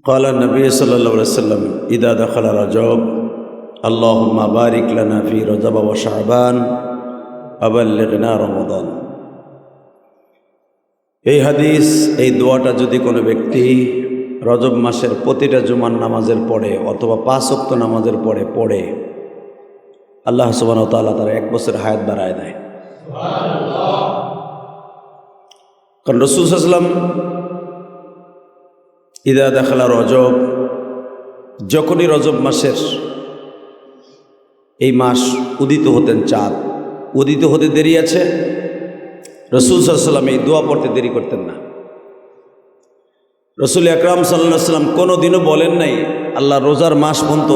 قال النبي صلى الله عليه وسلم إذا دخل رجب اللهم بارك لنا في رجب وشعبان وبلغنا رمضان। এই হাদিস, এই দোয়াটা যদি কোনো ব্যক্তি রজব মাসের প্রতিটা জুমার নামাজের পড়ে অথবা 5 ওয়াক্ত নামাজের পড়ে আল্লাহ সুবহানাহু ওয়া তাআলা তার 1 বছর হায়াত বাড়ায় দেয়। সুবহানাল্লাহ। কারণ রাসূল সাল্লাল্লাহু আলাইহি ওয়াসাল্লাম ইদা দাখালা রজব, যখনই রজব মাসের এই মাস উদিত হতেন, চাঁদ উদিত হতে দেরি আছে, রাসূল সাল্লাল্লাহু আলাইহি ওয়াসাল্লাম এই দোয়া পড়তে দেরি করতেন না। রাসূল আকরাম সাল্লাল্লাহু আলাইহি ওয়াসাল্লাম কোনো দিনও বলেন নাই আল্লাহ রোজার মাস পর্যন্ত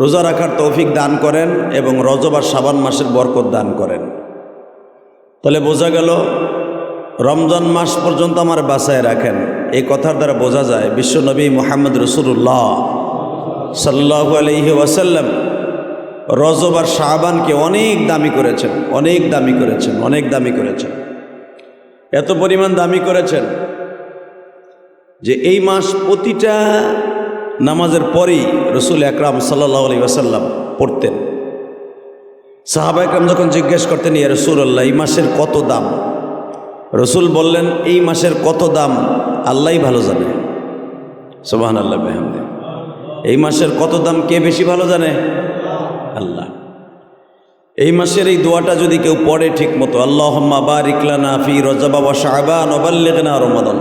রোজা রাখার তৌফিক দান করেন এবং রজব আর শাবান মাসের বরকত দান করেন। তাহলে বোঝা গেল রমজান মাস পর্যন্ত আমার বাঁচায় রাখেন। এই কথার দ্বারা বোঝা যায় বিশ্বনবী মুহাম্মদ রাসূলুল্লাহ সাল্লাল্লাহু আলাইহি ওয়াসাল্লাম রজব আর শাবানকে অনেক দামি করেছেন। এত পরিমাণ দামি করেছেন যে এই মাস প্রতিটা নামাজের পরেই রাসূল আকরাম সাল্লাল্লাহু আলাইহি ওয়াসাল্লাম পড়তেন। সাহাবা একরাম যখন জিজ্ঞেস করতেন, ইয়া রাসূলুল্লাহ, এই মাসের কত দাম? রাসূল বললেন, এই মাসের কত দাম আল্লাহই ভালো জানে। সুবহানাল্লাহ বিহামদিহি। এই মাসের কত দাম কে বেশি ভালো জানে? আল্লাহ। এই মাসের এই দোয়াটা যদি কেউ পড়ে ঠিক মতো, আল্লাহুম্মা বারিক লানা ফি রজব ওয়া শাবান ওয়া বাল্লিগনা রমাদান,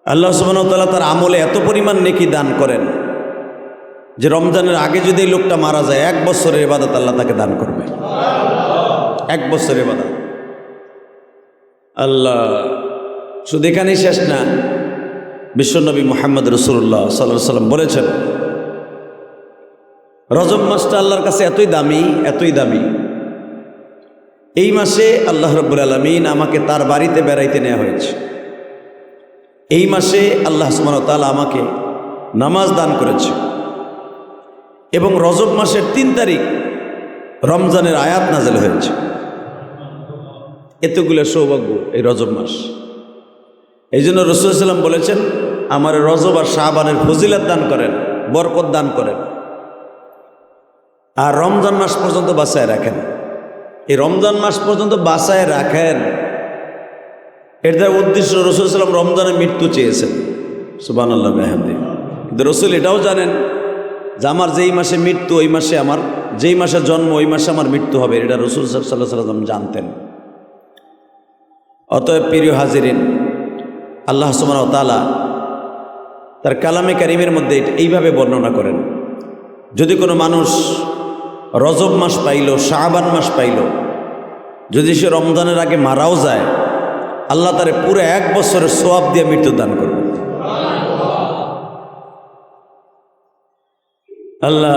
আল্লাহ সুবহানাহু ওয়া তাআলা তার আমলে এত পরিমাণ নেকি দান করেন যে রমজানের আগে যদি এই লোকটা মারা যায় 1 বছরের ইবাদত আল্লাহ তাকে দান করবে। 1 বছরের ইবাদত আল্লাহ। শুধু এখানেই শেষ না, বিশ্বনবী মুহাম্মদ রাসূলুল্লাহ সাল্লাল্লাহু আলাইহি ওয়াসাল্লাম বলেছেন রজব মাসটা আল্লাহর কাছে এতই দামি, এই মাসে আল্লাহ রাব্বুল আলামিন আমাকে তার বাড়িতে বেড়াইতে নেওয়া হয়েছে। এই মাসে আল্লাহ সুবহানাহু ওয়া তাআলা আমাকে নামাজ দান করেছে এবং রজব মাসের 3 তারিখ রমজানের আয়াত নাযিল হয়েছে। এতগুলো সৌভাগ্য এই রজব মাস। এই জন্য রাসূল সাল্লাল্লাহু আলাইহি ওয়াসাল্লাম বলেছেন, আমার রজব আর শাবানের ফজিলত দান করেন, বরকত দান করেন, আর রমজান মাস পর্যন্ত বাঁচায় রাখেন। এই রমজান মাস পর্যন্ত বাঁচায় রাখেন, এটার উদ্দেশ্য রাসূল সাল্লাল্লাহু আলাইহি ওয়াসাল্লাম রমজানে মৃত্যু চেয়েছেন। সুবহানাল্লাহ বিহামদিহি। কিন্তু রাসূল এটাও জানেন যে আমার যেই মাসে মৃত্যু ওই মাসে আমার, যেই মাসে জন্ম ওই মাসে আমার মৃত্যু হবে, এটা রাসূল সাল্লাল্লাহু আলাইহি ওয়াসাল্লাম জানতেন। অতএব প্রিয় হাজিরিন, আল্লাহ সুবহানাহু ওয়া তাআলা তার কালামে কারিমের মধ্যে এইভাবে বর্ণনা করেন, যদি কোনো মানুষ রজব মাস পাইল, শাবান মাস পাইল, যদি সে রমজানের আগে মারাও যায়, আল্লাহ তারে পুরো 1 বছরের সওয়াব দিয়ে মৃত্যু দান করবে। আল্লাহ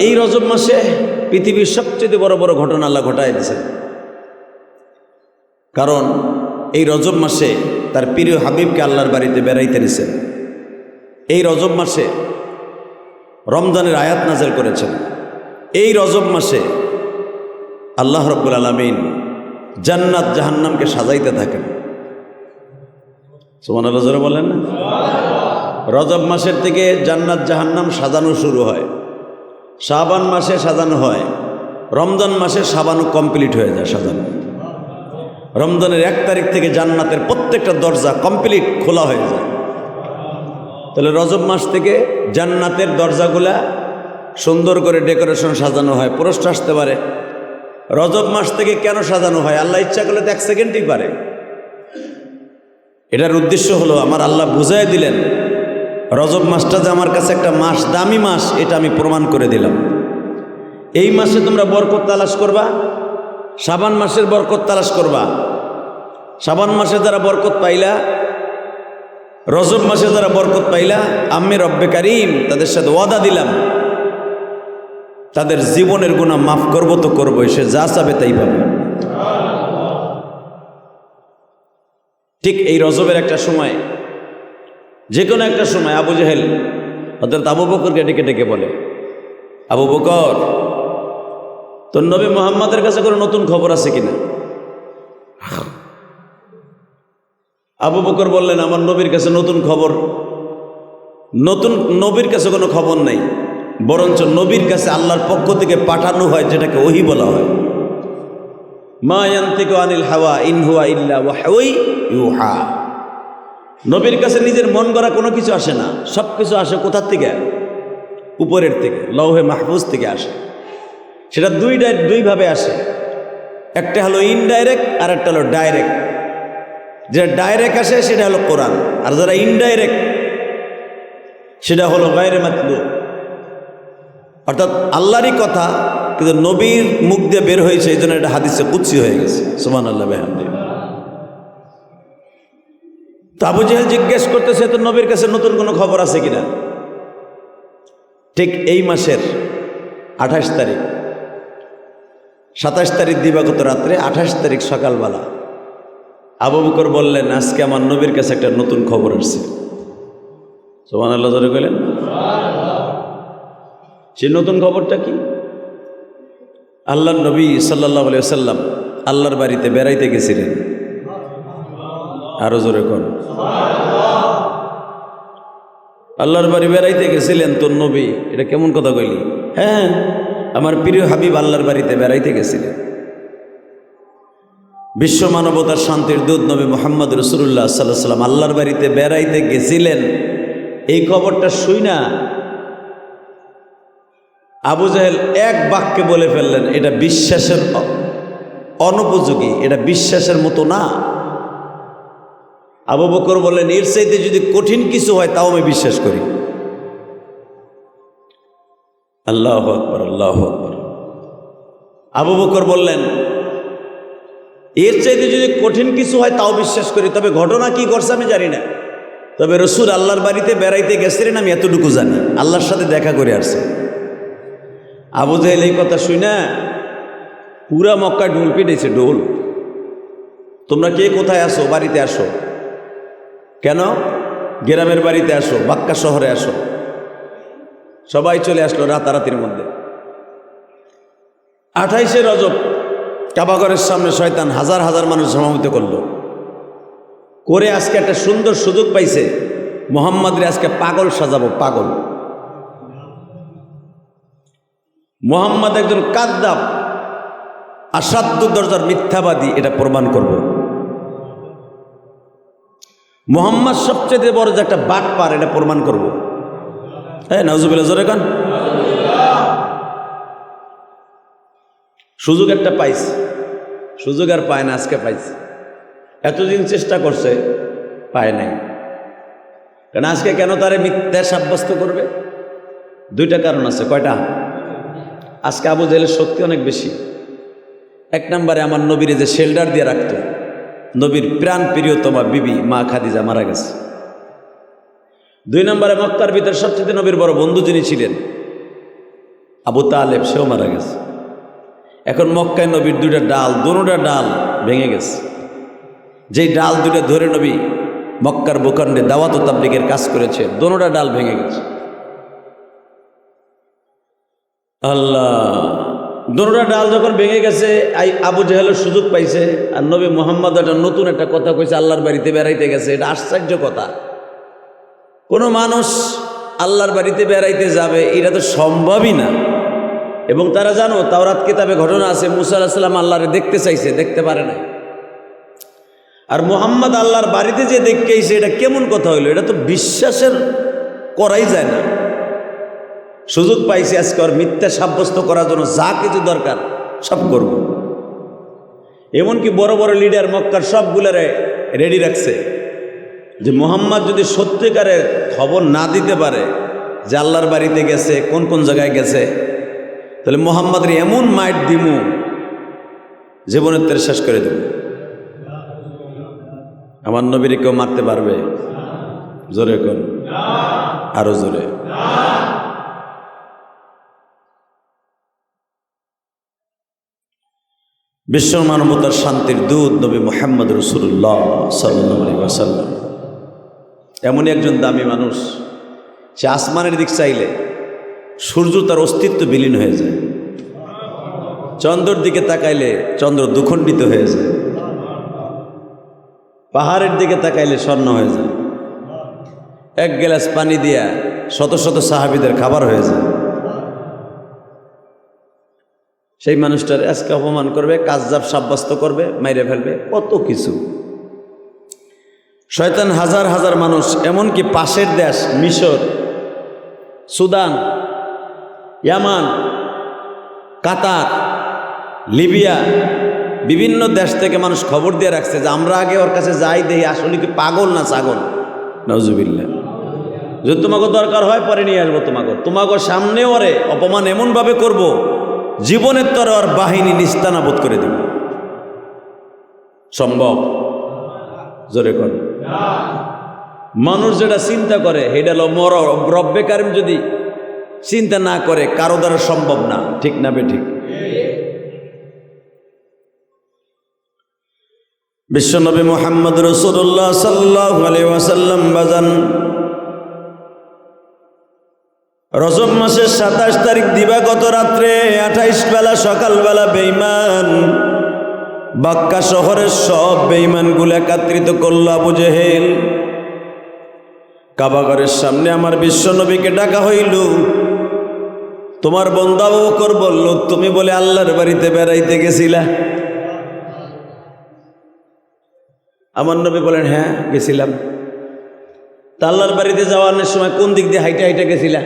এই রজব মাসে পৃথিবীর সবচেয়ে বড় বড় ঘটনা আল্লাহ ঘটায় দিয়েছেন। কারণ এই রজব মাসে তার প্রিয় হাবিবকে আল্লাহর বাড়িতে বেড়াইতে নিয়েছেন। এই রজব মাসে রমজানের আয়াত নাযিল করেছেন। এই রজব মাসে আল্লাহ রাব্বুল আলামিন জান্নাত জাহান্নামকে সাজাইতে থাকেন। সুবহানাল্লাহ জোরে বলেন না? রজব মাসের থেকে জান্নাত জাহান্নাম সাজানো শুরু হয়, শাবান মাসে সাজানো হয়, রমজান মাসে সাজানো কমপ্লিট হয়ে যায় সাজানো। রমজানের 1 তারিখ থেকে জান্নাতের প্রত্যেকটা দরজা কমপ্লিট খোলা হয়ে যায়। তাহলে রজব মাস থেকে জান্নাতের দরজাগুলা সুন্দর করে ডেকোরেশন সাজানো হয়। প্রশ্ন আসতে পারে, রজব মাস থেকে কেন সাজানো হয়? আল্লাহ ইচ্ছা করলে তো 1 সেকেন্ডই পারে। এটার উদ্দেশ্য হলো, আমার আল্লাহ বুঝাই দিলেন রজব মাসটা যে আমার কাছে একটা মাস, দামি মাস, এটা আমি প্রমাণ করে দিলাম। এই মাসে তোমরা বরকত তালাশ করবা, শাবান মাসের বরকত তালাশ করবা। শাবান মাসে যারা বরকত পাইলা, রজব মাসে যারা বরকত পাইলা, আমি রব্বে কারিম তাদের সাথে ওয়াদা দিলাম তাদের জীবনের গুনাহ মাফ করব তো করবই, সে যা চাবে তাই পাবে। ঠিক এই রজবের একটা সময়, যে কোনো একটা সময়, আবু জেহেল হযরত আবু বকরকে ডেকে ডেকে বলে, আবু বকর, তোর নবী মুহাম্মদের কাছে কোনো নতুন খবর আছে কিনা? আবু বকর বললেন, আমার নবীর কাছে নতুন খবর। নতুন নবীর কাছে কোনো খবর নেই, বরঞ্চ নবীর কাছে আল্লাহর পক্ষ থেকে পাঠানো হয়, যেটাকে ওহী বলা হয়। মা ইয়ানতিকু আনিল হাওয়া ইন হুয়া ইল্লা ওয়াহয়ুন ইউহা। নবীর কাছে নিজের মন গড়া কোনো কিছু আসে না, সব কিছু আসে কোথার থেকে? উপরের থেকে, লৌহে মাহফুজ থেকে আসে। সেটা দুইভাবে আসে, একটা হলো ইনডাইরেক্ট আর একটা হলো ডাইরেক্ট। যেটা ডাইরেক্ট আসে সেটা হলো কোরআন, আর যারা ইনডাইরেক্ট সেটা হলো গায়রে মাতলুব, অর্থাৎ আল্লাহরই কথা কিন্তু নবীর মুখ দিয়ে বের হয়েছে, এই জন্য এটা হাদিসে কুদসি হয়ে গেছে। সুবহানাল্লাহ বিহামদিহি। তো আবু জেহেল জিজ্ঞেস করতেছে, তো নবীর কাছে নতুন কোনো খবর আছে কিনা? ঠিক এই মাসের 28 তারিখ, 27 তারিখ দিবাগত রাত্রে, 28 তারিখ সকালবেলা আবু বকর বললেন, আজকে আমার নবীর কাছে একটা নতুন খবর আসছে। সুবহানাল্লাহ জোরে কইলেন। সেই নতুন খবরটা কি? আল্লাহর নবী সাল্লাল্লাহু আলাইহি ওয়াসাল্লাম আল্লাহর বাড়িতে বেড়াইতে গেছিলেন। আরো জোরে কোন আল্লাহর বাড়ি বেড়াইতে গেছিলেন তোর নবী? এটা কেমন কথা কইলি? হ্যাঁ, আমার প্রিয় হাবিব আল্লাহর বাড়িতে বেড়াইতে গেছিলেন। বিশ্ব মানবতার শান্তির দূত নবী মুহাম্মদ রাসূলুল্লাহ সাল্লাল্লাহু আলাইহি ওয়াসাল্লাম আল্লাহর বাড়িতে বেড়াইতে গেছিলেন। এই খবরটা শুইনা আবু জেহেল এক বাক্যে বলে ফেললেন, এটা বিশ্বাসের অনুপযোগী, এটা বিশ্বাসের মতো না। আবু বকর বললেন, এর চাইতে যদি কঠিন কিছু হয় তাও আমি বিশ্বাস করি। আল্লাহু আকবার, আল্লাহু আকবার। আবু বকর বললেন, এর চাইতে যদি কঠিন কিছু হয় তাও বিশ্বাস করি, তবে ঘটনা কি করছে আমি জানি না, তবে রসুল আল্লাহর বাড়িতে বেড়াইতে গেছিলেন আমি এতটুকু জানি, আল্লাহর সাথে দেখা করে আসছে। আবু জেহেল এই কথা শুই না পুরা মক্কায় ঢোল পিটেছে, ঢোল। তোমরা কে কোথায় আসো? বাড়িতে আসো। কেন? গ্রামের বাড়িতে আসো, বাক্কা শহরে আসো। সবাই চলে আসলো রাতারাতির মধ্যে। 28শে রজব কাবাঘরের সামনে শয়তান হাজার হাজার মানুষ সমাবেত করলো, করে আজকে একটা সুন্দর সুযোগ পাইছে, মুহাম্মদরে আজকে পাগল সাজাবো, পাগল। মুহাম্মদ একজন কাযযাব, আসাধ্য দরজার মিথ্যাবাদী, এটা প্রমাণ করব। মুহাম্মদ সবচেয়ে বড় যে একটা বাটপার, এটা প্রমাণ করব। হ্যাঁ, নাউজুবিল্লাহ জোরে কান। সুযোগ একটা পাইছে, সুযোগ আর পায় না, আজকে পাইছে। এতদিন চেষ্টা করছে, পায় নাই। কারণ আজকে কেন তারে মিথ্যা সাব্যস্ত করবে? দুইটা কারণ আছে। কয়টা? আজকে আবু জেহেলের শক্তি অনেক বেশি। এক নম্বরে আমার নবীরে যে শেল্টার দিয়ে রাখত, নবীর প্রাণ প্রিয়তমা বিবি মা খাদিজা মারা গেছে। 2 নম্বরে মক্কার ভিতরে সবচেয়ে নবীর বড় বন্ধু যিনি ছিলেন আবু তালেব, সেও মারা গেছে। এখন মক্কায় নবীর 2টা ডাল, দোনোটা ডাল ভেঙে গেছে। যেই ডাল 2টা ধরে নবী মক্কার ভূখণ্ডে দাওয়াত ও তাবলীগের কাজ করেছে, দোনোটা ডাল ভেঙে গেছে। আল্লাহ, দোনোটা ডাল যখন ভেঙে গেছে, আবু জেহেলের সুযোগ পাইছে, আর নবী মুহাম্মদ একটা নতুন একটা কথা কইছে, আল্লাহর বাড়িতে বেড়াইতে গেছে। এটা আশ্চর্য কথা। কোনো মানুষ আল্লাহর বাড়িতে বেড়াইতে যাবে, এটা তো সম্ভবই না। এবং তারা জানো, তাওরাত কিতাবে ঘটনা আছে, মুসা আলাইহিস সালাম আল্লাহরে দেখতে চাইছে, দেখতে পারে না। আর মুহাম্মদ আল্লাহর বাড়িতে যে দেখতে আইছে, এটা কেমন কথা হইলো? এটা তো বিশ্বাসের করাই যায় না। সুযোগ পাইছে আজকে ওর মিথ্যা সাব্যস্ত করার জন্য যা কিছু দরকার সব করব। এমনকি বড় বড় লিডার মক্কার সবগুলারে রেডি রাখছে যে মুহাম্মদ যদি সত্যিকারের খবর না দিতে পারে যে আল্লাহর বাড়িতে গেছে, কোন কোন জায়গায় গেছে, তাহলে মুহাম্মদের এমন মাইট দিমু, জীবনের তেরে শেষ করে দেব। আমার নবীরে কেউ মারতে পারবে? জোরে কোন, আরো জোরে। বিশ্ব মানবতার শান্তির দূত নবী মুহাম্মদ রাসূলুল্লাহ সাল্লাল্লাহু আলাইহি ওয়াসাল্লাম এমনই একজন দামি মানুষ, সে আসমানের দিক চাইলে সূর্য তার অস্তিত্ব বিলীন হয়ে যায়, চন্দ্রের দিকে তাকাইলে চন্দ্র দুখণ্ডিত হয়ে যায়, পাহাড়ের দিকে তাকাইলে স্বর্ণ হয়ে যায়। এক গ্লাস পানি দিয়া শত শত সাহাবীদের খাবার হয়ে যায়। সেই মানুষটার আজকে অপমান করবে, কাযযাব সাব্যস্ত করবে, মাইরে ফেলবে, কত কিছু। শয়তান হাজার হাজার মানুষ, এমনকি পাশের দেশ মিশর, সুদান, ইয়ামান, কাতার, লিবিয়া, বিভিন্ন দেশ থেকে মানুষ খবর দিয়ে রাখছে যে আমরা আগে ওর কাছে যাই, দেখি আসলে কি পাগল না ছাগল। নাউজুবিল্লাহ। যদি তোমাকে দরকার হয় পরে নিয়ে আসবো, তোমাকে সামনে ওরে অপমান এমনভাবে করব, জীবনের তরে ওর বাহিনী নিস্তানাবোধ করে দেব। সম্ভব? জোরে কর। মানুষ যেটা চিন্তা করে সেটা হলো রব্বে কারিম যদি চিন্তা না করে কারো দ্বারা সম্ভব না। ঠিক না বেঠিক? বিশ্বনবী মুহাম্মদ রাসূলুল্লাহ সাল্লাল্লাহু আলাইহি ওয়াসাল্লাম বাজান রজব মাসের 27 তারিখ দিবাগত রাত্রে 28 বেলা সকালবেলা বেঈমান বাক্কা শহরের সব বেঈমানগুলো একত্রিত করল আবু জেহেল। কাবাঘরের সামনে আমার বিশ্বনবীকে ডাকা হইল। তোমার বন্ধু আবু বকর বলল, তুমি বলে আল্লাহর বাড়িতে বেড়াইতে গেছিলা? আমার নবী বলেন, হ্যাঁ গেছিলাম। তা আল্লাহর বাড়িতে যাওয়ার সময় কোন দিক দিয়ে হাইটা হাইটা গেছিলা,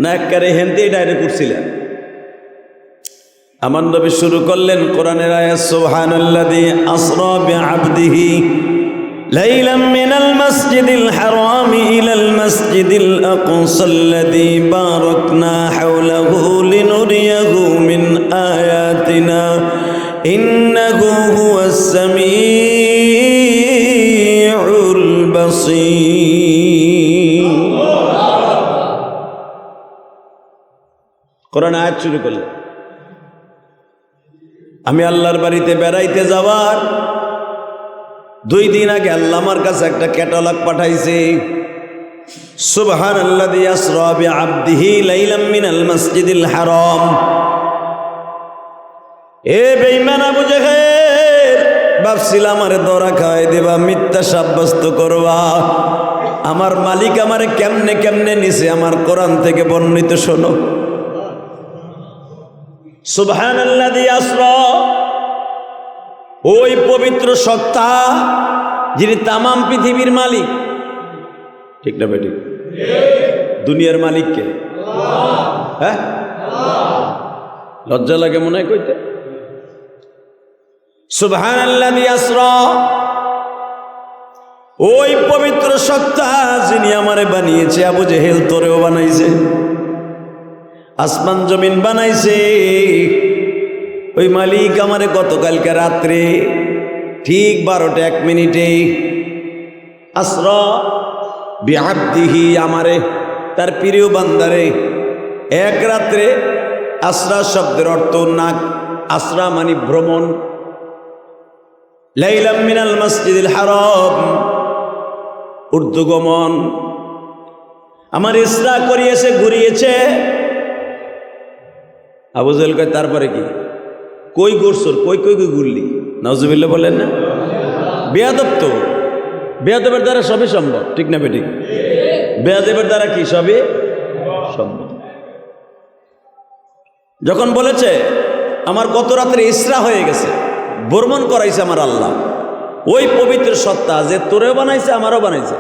না একবারে হেনতেই ডাইরেক্ট উঠছিলা? আমার নবী শুরু করলেন কোরআনের আয়াত, সুবহানাল্লাযী আসরা বিআবদিহি লাইলাম মিনাল মাসজিদিল হারামি ইলাল মাসজিদিল আকসাল্লাযী বারাকনা হাওলাহু লিনুরিয়াহু মিন আয়াতিনা ইন্নাহু হুয়াস সামিউল বাসীর। কোরআন আয়াত শুরু করলেন। আমি আল্লাহর বাড়িতে বেড়াইতে যাওয়ার 2 দিন আগে আল্লাহ আমার কাছে একটা ক্যাটালগ পাঠাইছে। সুবহানাল্লাযী আসরা বিআবদিহি লাইলাম মিনাল মাসজিদিল হারাম। এ বেঈমান আবু জেহেল, ভাবছিলাম আমারে ধরা খাওয়াই দেবা, মিথ্যা সাব্যস্ত করবা। আমার মালিক আমারে কেমনে কেমনে নিছে আমার কোরআন থেকে বর্ণিত শোনো। সুবহানাল্লাযী আসরা, ওই পবিত্র সত্তা যিনি তামাম পৃথিবীর মালিক। ঠিক না বেঠিক? দুনিয়ার মালিক কে? হ্যাঁ, লজ্জা লাগে মনে হয় কইতে। সুবহানাল্লাযী আসরা, ওই পবিত্র সত্তা যিনি আমারে বানিয়েছে, আবু জেহেল তোরেও বানাইছে, আসমান জমিন বানাইছে। ওই মালিক আমারে গতকালকে রাত্রে ঠিক 12টা 1 মিনিটে আসরা বিআবদিহি, আমারে তার প্রিয় বান্দারে এক রাত্রে। আসরা শব্দের অর্থ নাক, আসরা মানে ভ্রমণ। লাইলাম মিনাল মাসজিদিল হারাম, ঊর্ধ্বগমন। আমার ইসরা করিয়েছে, ঘুরিয়েছে। আবু জেহেল কয়, তারপরে কি? কই ঘুরছর, কই কই কই ঘুরলি? নাউজুবিল্লাহ বলেন না? বেয়াদব তো, বেয়াদবের দ্বারা সবই সম্ভব। ঠিক না বেঠিক? বেয়াদবের দ্বারা কি সবই সম্ভব। যখন বলেছে আমার গত রাত্রে ইসরা হয়ে গেছে, ভ্রমণ করাইছে আমার আল্লাহ, ওই পবিত্র সত্তা যে তোরেও বানাইছে আমারও বানাইছে,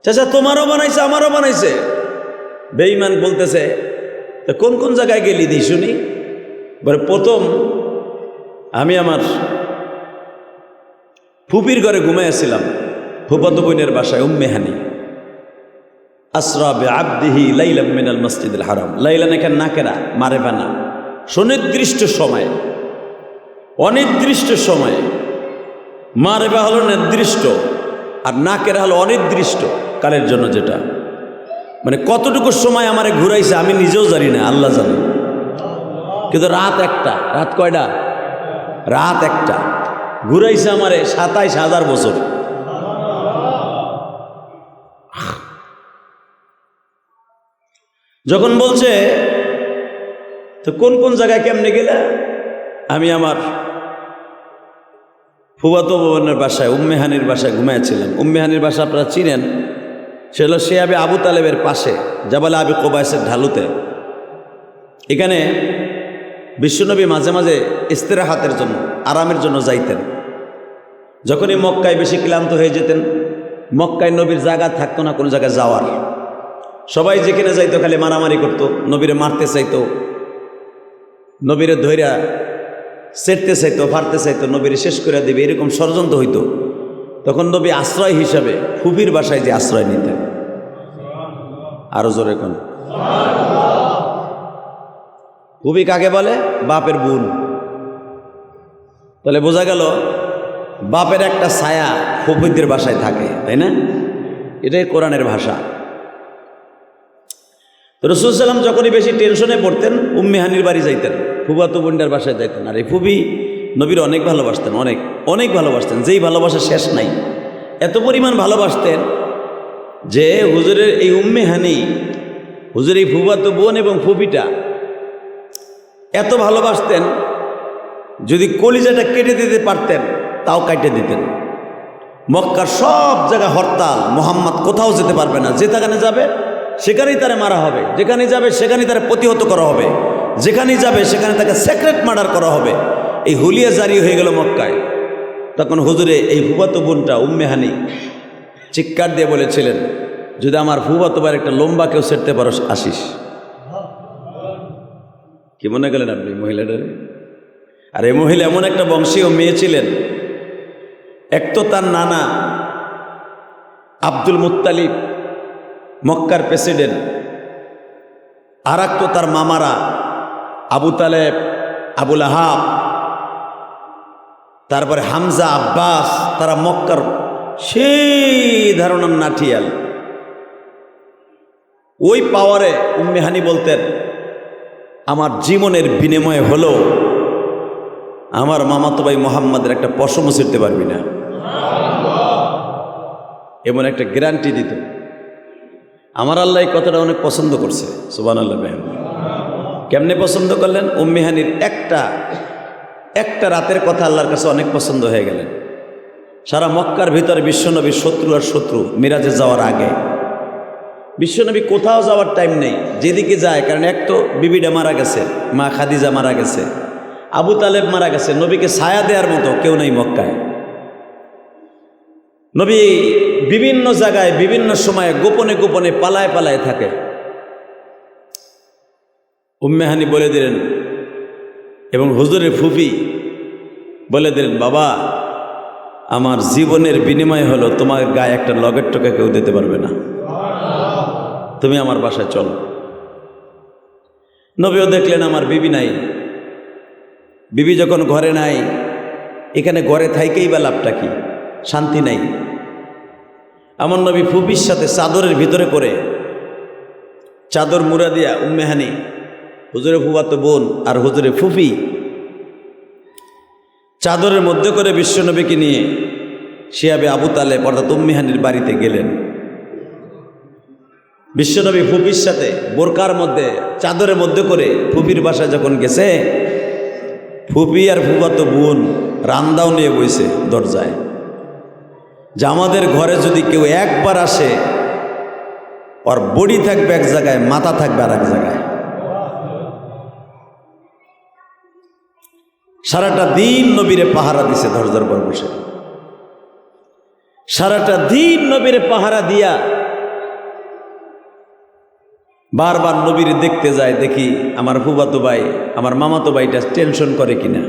চাচা তোমারও বানাইছে আমারও বানাইছে। বেঈমান বলতেছে, তো কোন কোন জায়গায় গেলি দি শুনি? বলে, প্রথম আমি আমার ফুপির ঘরে ঘুমাইয়াছিলাম, ফুফাতো বোনের বাসায়, উম্মে হানি। আসরা বিআবদিহি লাইলাম মিনাল মাসজিদিল হারাম। লাইলা এখানে নাকেরা, মারেফা না, সুনির্দিষ্ট সময়, অনির্দিষ্ট সময়ে। মারেফা হলো নির্দিষ্ট, আর নাকেরা হলো অনির্দিষ্ট কালের জন্য, যেটা মানে কতটুকু সময় আমারে ঘুরাইছে আমি নিজেও জানি না, আল্লাহ জানে। কিন্তু রাত একটা, রাত কয়টা? রাত একটা ঘুরাইছে আমারে 27,000 বছর। যখন বলছে তো কোন কোন জায়গায় কেমনে গেলে, আমি আমার ফুফাতো বোনের বাসায় উম্মে হানির বাসায় ঘুমাইছিলাম। উম্মে হানির বাসা আপনারা চিনেন, সে হলো শেয়াবে আবু তালেবের পাশে জাবালে আবি কোবাইসের ঢালুতে। এখানে বিশ্বনবী মাঝে মাঝে ইস্তেরাহাতের জন্য, আরামের জন্য যাইতেন। যখনই মক্কায় বেশি ক্লান্ত হয়ে যেতেন, মক্কায় নবীর জায়গা থাকতো না কোনো জায়গায় যাওয়ার, সবাই যেখানে যাইতো খালি মারামারি করতো, নবীরে মারতে চাইতো, নবীরে ধৈরা সেরতে চাইতো, ফারতে চাইতো, নবীরে শেষ করে দেবে, এরকম ষড়যন্ত্র হইতো। তখন নবী আশ্রয় হিসাবে ফুফির বাসায় যে আশ্রয় নিতেন। আরো জোরে কোন ফুফি কাকে বলে? বাপের বোন। তাহলে বোঝা গেল বাপের একটা ছায়া ফুফিদের বাসায় থাকে, তাই না? এটাই কোরআনের ভাষা। রাসূল সাল্লাম যখনই বেশি টেনশনে পড়তেন উম্মে হানির বাড়ি যাইতেন, ফুফাতো বোনটার বাসায় যাইতেন। আর এই ফুফি নবীর অনেক ভালোবাসতেন, অনেক অনেক ভালোবাসতেন, যেই ভালোবাসা শেষ নাই। এত পরিমাণ ভালোবাসতেন যে হুজুরের এই উম্মে হানি, হুজুর এই ফুফাতো বোন এবং ফুফিটা এত ভালোবাসতেন, যদি কলিজাটা কেটে দিতে পারতেন তাও কেটে দিতেন। মক্কার সব জায়গায় হরতাল, মুহাম্মদ কোথাও যেতে পারবে না, যেখানে যাবে সেখানেই তারে মারা হবে, যেখানে যাবে সেখানেই তারে প্রতিহত করা হবে, যেখানেই যাবে সেখানে তাকে সিক্রেট মার্ডার করা হবে। এই হুলিয়া জারি হয়ে গেল মক্কায়। তখন হুজুরে এই ফুফাতো বোনটা উম্মে হানি চিৎকার দিয়ে বলেছিলেন, যদি আমার ফুফাতো ভাইয়ের একটা লম্বা কেউ সেরতে পারো আসিস। কি মনে গেলেন আপনি মহিলাটারে? আর এই মহিলা এমন একটা বংশীয় মেয়ে ছিলেন, এক তো তার নানা আব্দুল মুত্তালিব মক্কার প্রেসিডেন্ট, আর এক তো তার মামারা আবু তালেব, আবুল আহাব, তারপরে হামজা, আব্বাস, তারা মক্কার সেই ধারণার নাঠিয়াল। ওই পাওয়ারে উম্মে হানি বলতেন, আমার জীবনের বিনিময়ে হলো আমার মামাতো ভাই মুহাম্মাদের একটা পশমও ছিঁড়তে পারবি না, এমন একটা গ্যারান্টি দিত। আমার আল্লাহ এই কথাটা অনেক পছন্দ করছে, সুবহানাল্লাহ। কেমনে পছন্দ করলেন? উম্মে হানির একটা রাতের কথা আল্লাহর কাছে অনেক পছন্দ হয়ে গেলেন। সারা মক্কার ভিতরে বিশ্বনবীর শত্রু আর শত্রু। মিরাজে যাওয়ার আগে বিশ্বনবী কোথাও যাওয়ার টাইম নেই, যেদিকে যায়, কারণ এক তো বিবিটা মারা গেছে, মা খাদিজা মারা গেছে, আবু তালেব মারা গেছে, নবীকে ছায়া দেওয়ার মতো কেউ নেই মক্কায়। নবী বিভিন্ন জায়গায় বিভিন্ন সময়ে গোপনে গোপনে পালায় পালায় থাকে। উম্মে হানি বলে দিলেন এবং হুজুরের ফুফি বলে দিলেন, বাবা আমার জীবনের বিনিময় হলো তোমার গায়ে একটা লগের টোকা কেউ দিতে পারবে না, তুমি আমার বাসায় চলো। নবীও দেখলেন আমার বিবি নাই, বিবি যখন ঘরে নাই, এখানে ঘরে থাইকেই বা লাভটা কি, শান্তি নাই। আমার নবী ফুফির সাথে চাদরের ভিতরে করে চাদর মুড়া দিয়া উম্মে হানি, হুজুরে ফুফাতো বোন আর হুজুরে ফুফি চাদরের মধ্যে করে বিশ্বনবীকে নিয়ে শিয়াবে আবু তালেব অর্থাৎ উম্মে হানির বাড়িতে গেলেন। বিশ্বনবী ফুফির সাথে বোরকার মধ্যে চাদরের মধ্যে করে ফুফির বাসায় যখন গেছে, ফুফি আর ফুফাতো বোন রান্দাও নিয়ে বইছে দরজায়, যে আমাদের ঘরে যদি কেউ একবার আসে ওর বডি থাকবে এক জায়গায়, মাথা থাকবে আর এক জায়গায়। সারাটা দিন নবীরে পাহারা দিছে দরজার পর বসে, সারাটা দিন নবীরে পাহারা দিয়া বারবার নবীরে দেখতে যায়, দেখি আমার ফুফাতো ভাই আমার মামাতো ভাইটা টেনশন করে কিনা,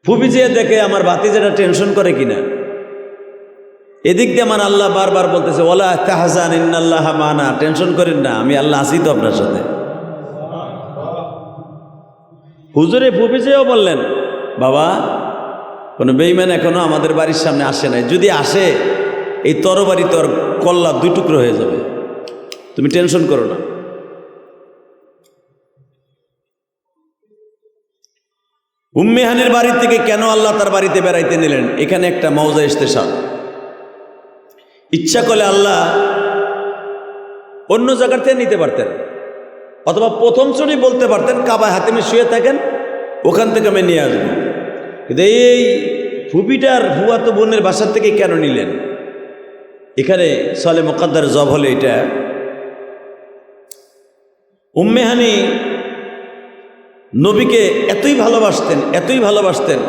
ফুফি যে দেখে আমার ভাতিজাটা টেনশন করে কিনা। এদিক দিয়ে আমার আল্লাহ বারবার বলতেছে, ওয়ালা তাহজান ইন্নাল্লাহা মানা, টেনশন করেন না, আমি আল্লাহ আছি তো আপনার সাথে। হুজুরে ফুফি যেও বললেন, বাবা কোনো বেঈমান এখনো আমাদের বাড়ির সামনে আসে নাই, যদি আসে এই তরবারি তোর কল্লা দুই টুকরো হয়ে যাবে, তুমি টেনশন করো না। উম্মে হানির বাড়ি থেকে কেন আল্লাহ তার বাড়িতে বেড়াইতে নিলেন? এখানে একটা মওজা ইস্তেশাল। ইচ্ছা করলে আল্লাহ অন্য জায়গার থেকে নিতে পারতেন, অথবা প্রথম শ্রেণী বলতে পারতেন কাবায় হাতিমে শুয়ে থাকেন, ওখান থেকে আমি নিয়ে আসবো। কিন্তু এই ফুপিটার ফুয়াতো বোনের বাসার থেকে কেন নিলেন? এখানে সলে মুকদ্দার জব হলে এটা উম্মে হানি নবীকে এতই ভালোবাসতেন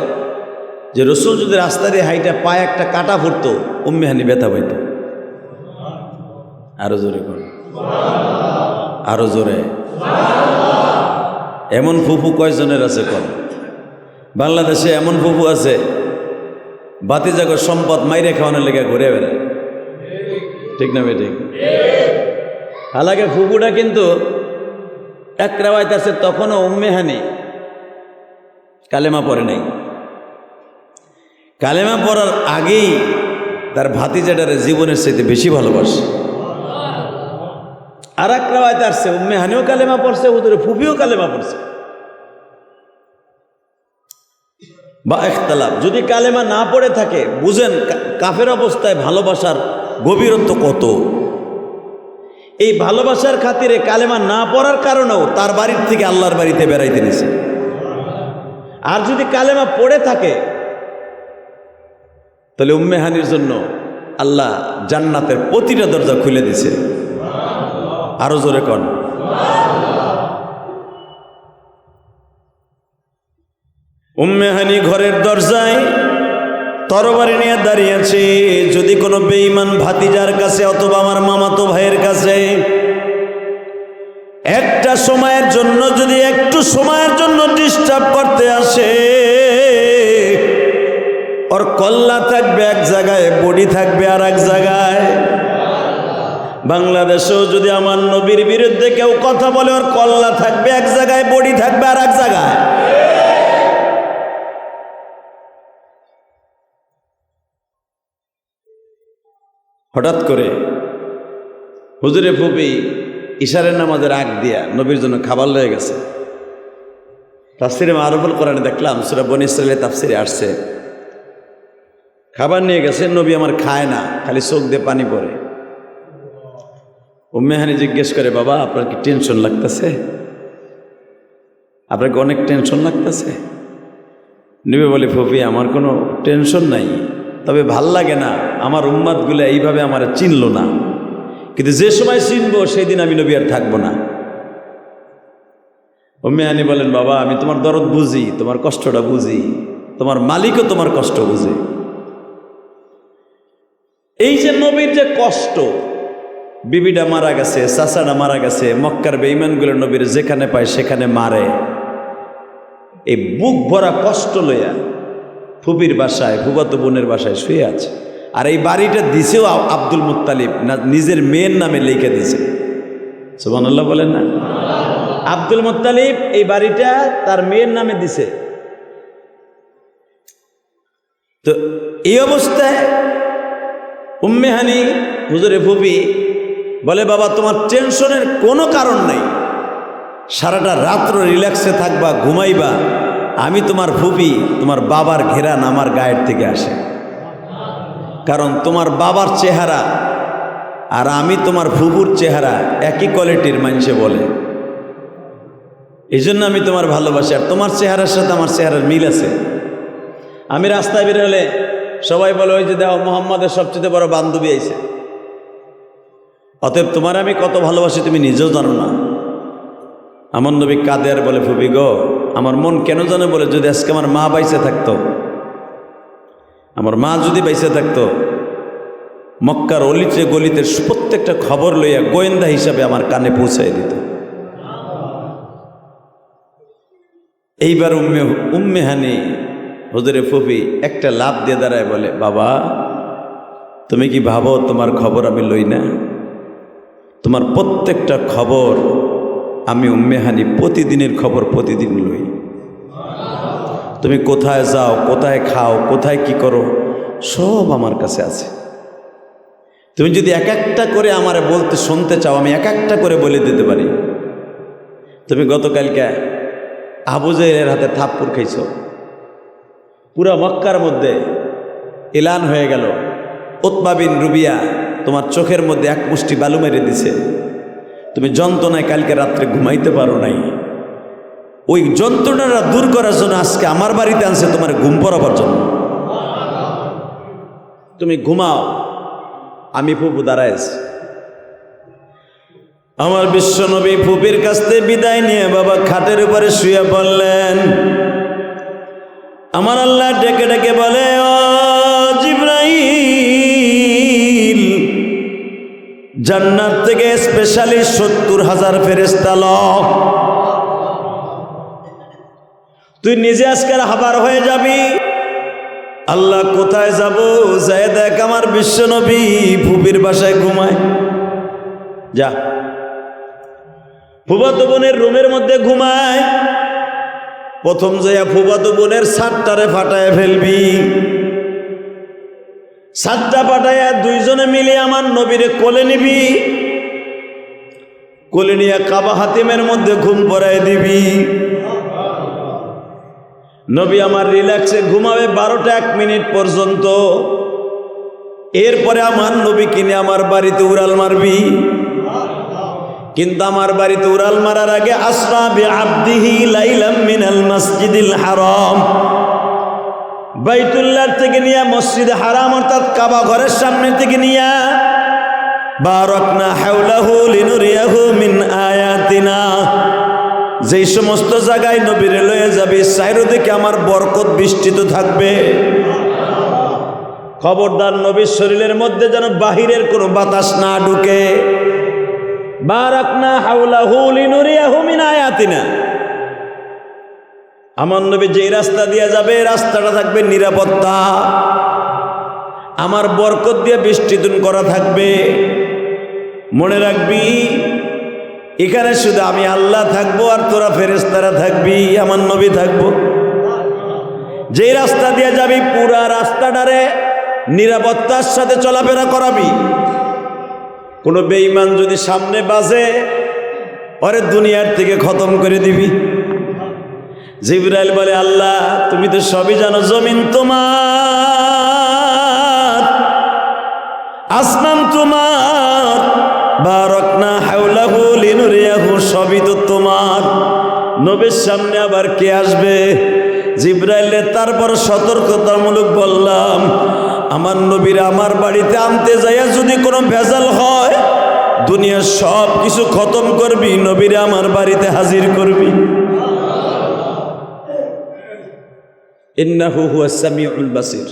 যে রসুল যদি রাস্তা দিয়ে হাইটা পায়ে একটা কাটা পড়তো উম্মে হানি ব্যথা পাইত। আরো জোরে কোন, আরো জোরে। এমন ফুফু কয়জনের আছে কোন? বাংলাদেশে এমন ফুফু আছে বাতিজাগর সম্পদ মাইরে খাওয়ানোর লেগে ঘুরে বেড়ায়, ঠিক না বেঠিক? হালাকে ফুফুটা কিন্তু এক রাওয়ায়াত আছে তখনও উম্মে হানি কালেমা পড়ে নাই। কালেমা পড়ার আগেই তার ভাতিজাটারে জীবনের চাইতে বেশি ভালোবাসে। আর এক রাওয়ায়াত আসছে উম্মে হানিও কালেমা পড়ছে, ওদের ফুফিও কালেমা পড়ছে। বা ইখতিলাফ, যদি কালেমা না পড়ে থাকে বুঝেন কাফের অবস্থায় ভালোবাসার গভীরত্ব কত। এই ভালোবাসার খাতিরে কালেমা না পড়ার কারণেও তার বাড়ির থেকে আল্লাহর বাড়িতে বেড়াইতে নিছে। আর যদি কালেমা পড়ে থাকে তাহলে উম্মে হানির জন্য আল্লাহ জান্নাতের প্রতিটা দরজা খুলে দিছে। আরো জোরে কন। উম্মে হানি ঘরের দরজায় তরবারি নিয়ে দাঁড়িয়েছে, যদি কোনো বেঈমান ভাতিজার কাছে অথবা আমার মামাতো ভাইয়ের কাছে একটা সময়ের জন্য, যদি একটু সময়ের জন্য ডিস্টার্ব করতে আসে, ওর কল্লা থাকবে এক জায়গায়, বডি থাকবে আর এক জায়গায়। বাংলাদেশেও যদি আমার নবীর বিরুদ্ধে কেউ কথা বলে, ওর কল্লা থাকবে এক জায়গায়, বডি থাকবে আর এক জায়গায়। হঠাৎ করে হুজুরে ফুপি ইশারের নামাজের আগ দিয়া নবীর জন্য খাবার লয়ে গেছে। তাফসিরে মারুফুল কোরআনে দেখলাম সূরা বনী ইসরাঈলের তাফসিরে আসছে, খাবার নিয়ে গেছে, নবী আমার খায় না, খালি চোখ দিয়ে পানি পড়ে। উম্মে হানি জিজ্ঞেস করে, বাবা আপনার কি টেনশন লাগতেছে? আপনার কি অনেক টেনশন লাগতেছে? নবী বলে, ফুপি আমার কোনো টেনশন নাই, তবে ভাল লাগে না আমার উম্মাতগুলো এইভাবে আমার চিনল না, কিন্তু যে সময় চিনবো সেই দিন আমি নবী আর থাকবো না। উম্মে হানি বলেন, বাবা আমি তোমার দরদ বুঝি, তোমার কষ্টটা বুঝি, তোমার মালিকও তোমার কষ্ট বুঝে। এই যে নবীর যে কষ্ট, বিবিটা মারা গেছে, চাচাটা মারা গেছে, মক্কার বেঈমানগুলো নবীর যেখানে পায় সেখানে মারে, এই বুক ভরা কষ্ট লইয়া ফুপির বাসায়, ফুফাতো বোনের বাসায় শুয়ে আছে। আর এই বাড়িটা দিছেও আব্দুল মুত্তালিব, না নিজের মেয়ের নামে লিখে দিছে। সুবহানাল্লাহ বলেন না? আব্দুল মুত্তালিব এই বাড়িটা তার মেয়ের নামে দিছে। তো এই অবস্থায় উম্মে হানি হুজুরে ফুপি বলে, বাবা তোমার টেনশনের কোনো কারণ নাই, সারাটা রাত্র রিল্যাক্সে থাকবা, ঘুমাইবা, আমি তোমার ফুপি, তোমার বাবার ঘেরান আমার গায়ের থেকে আসে, কারণ তোমার বাবার চেহারা আর আমি তোমার ফুপুর চেহারা একই কোয়ালিটির মানুষে বলে, এই জন্য আমি তোমার ভালোবাসি, আর তোমার চেহারার সাথে আমার চেহারার মিল আছে। আমি রাস্তায় বের হলে সবাই বলে, ওই যে দেখো মোহাম্মদের সবচেয়ে বড় বান্ধবী আইছে। অতএব তোমার আমি কত ভালোবাসি তুমি নিজেও জানো না। আমার নবী কাঁদে আর বলে, ফুপি গো আমার মন কেন জানে বলে, যদি আজকে আমার মা বাইসে থাকতো, আমার মা যদি বাইসে থাকতো, মক্কার অলিতে গলিতে প্রত্যেকটা খবর লইয়া গোয়েন্দা হিসাবে আমার কানে পৌঁছাই দিত। এইবার উম্মে হানি হুজুরে ফুপি একটা লাভ দিয়ে দাঁড়ায় বলে, বাবা তুমি কি ভাবো তোমার খবর আমি লই না? তোমার প্রত্যেকটা খবর আমি উম্মে হানি প্রতিদিনের খবর প্রতিদিন লই। তুমি কোথায় যাও, কোথায় খাও, কোথায় কি করো, সব আমার কাছে আছে। তুমি যদি এক একটা করে আমারে বলতে শুনতে চাও, আমি এক একটা করে বলে দিতে পারি। তুমি গতকালকে আবু জাহেলের হাতে থাপ্পড় খাইছো, পুরা মক্কার মধ্যে এলান হয়ে গেল, উতবা বিন রুবিয়া তোমার চোখের মধ্যে এক মুষ্টি বালু মেরে দিছে, তুমি যন্ত্রণায় কালকে রাত্রে ঘুমাইতে পারো নাই। ওই যন্ত্রণাটা দূর করার জন্য আজকে আমার বাড়িতে আনছে তোমার ঘুম পড়াবার জন্য। তুমি ঘুমাও, আমি ফুপু দাঁড়ায় আছি। আমার বিশ্বনবী ফুপির কাছ থেকে বিদায় নিয়ে বাবা খাটের উপরে শুয়ে পড়লেন। আমার আল্লাহ ডেকে ডেকে বলে, ও জিবরাইল, জান্নাত থেকে স্পেশালি 70,000 ফেরেশতা লও, তুই নিজে আজকের হাবার হয়ে যাবি। আল্লাহ কোথায় যাব? যায় দেখ আমার বিশ্বনবী ফুপির বাসায় ঘুমায়। যা, ফুফাতো বোনের রুমের মধ্যে ঘুমায়। প্রথম যাইয়া ফুফাতো বোনের ছাদটারে ফাটায় ফেলবি। ছাদটা ফাটাইয়া দুইজনে মিলে আমার নবীরে কোলে নিবি। কোলে নিয়ে কাবা হাতিমের মধ্যে ঘুম পড়ায় দিবি। নবী আমার রিল্যাক্সে ঘুমাবে 12টা 1 মিনিট পর্যন্ত। এরপরে আমার নবী কিনে আমার বাড়িতে উড়াল মারবি। কিন্তু আমার বাড়িতে উড়াল মারার আগে আসরা বিআবদিহি লাইলাম মিনাল মসজিদিল হারাম, বাইতুল্লাহ থেকে নিয়ে মসজিদে হারাম অর্থাৎ কাবা ঘরের সামনে থেকে নিয়ে বারাকনা হাওলাহু লিনুরিয়াহু মিন আয়াতিনা, যেই সমস্ত জায়গায় নবীরে লয়ে যাবি চারিদিকে আমার বরকত বিস্তৃত থাকবে। খবরদার নবীর শরীরের মধ্যে যেন বাহিরের কোনো বাতাস না ঢুকে। বারাকনা হাওলাহু লিনুরিয়াহু মিন আয়াতিনা, আমার নবী যেই রাস্তা দিয়ে যাবে রাস্তাটা থাকবে নিরাপত্তা, আমার বরকত দিয়ে বিস্তৃত করা থাকবে। মনে রাখবি, এখানে শুধু আমি আল্লাহ থাকবো আর তোরা ফেরেশতারা থাকবি, আমার নবী থাকবো। যেই রাস্তা দিয়ে যাবি পুরা রাস্তাটারে নিরাপত্তার সাথে চলাফেরা করাবি। কোনো বেঈমান যদি সামনে বাজে ওরে দুনিয়ার থেকে খতম করে দিবি। জিবরাইল বলে, আল্লাহ তুমি তো সবই জানো, জমিন তোমার, আসমান তোমার, বারাকনা হাওলাহু লিনুরিয়াহু, সবই তো তোমার। নবীর সামনে আবার কে আসবে? জিবরাইলে তারপর সতর্কতামূলক বললাম, আমার নবীর আমার বাড়িতে আনতে যাইয়া যদি কোনো ভেজাল হয় দুনিয়ার সব কিছু খতম করবি, নবীরে আমার বাড়িতে হাজির করবি। ইন্নাহু হুয়াস সামিউল বাসির।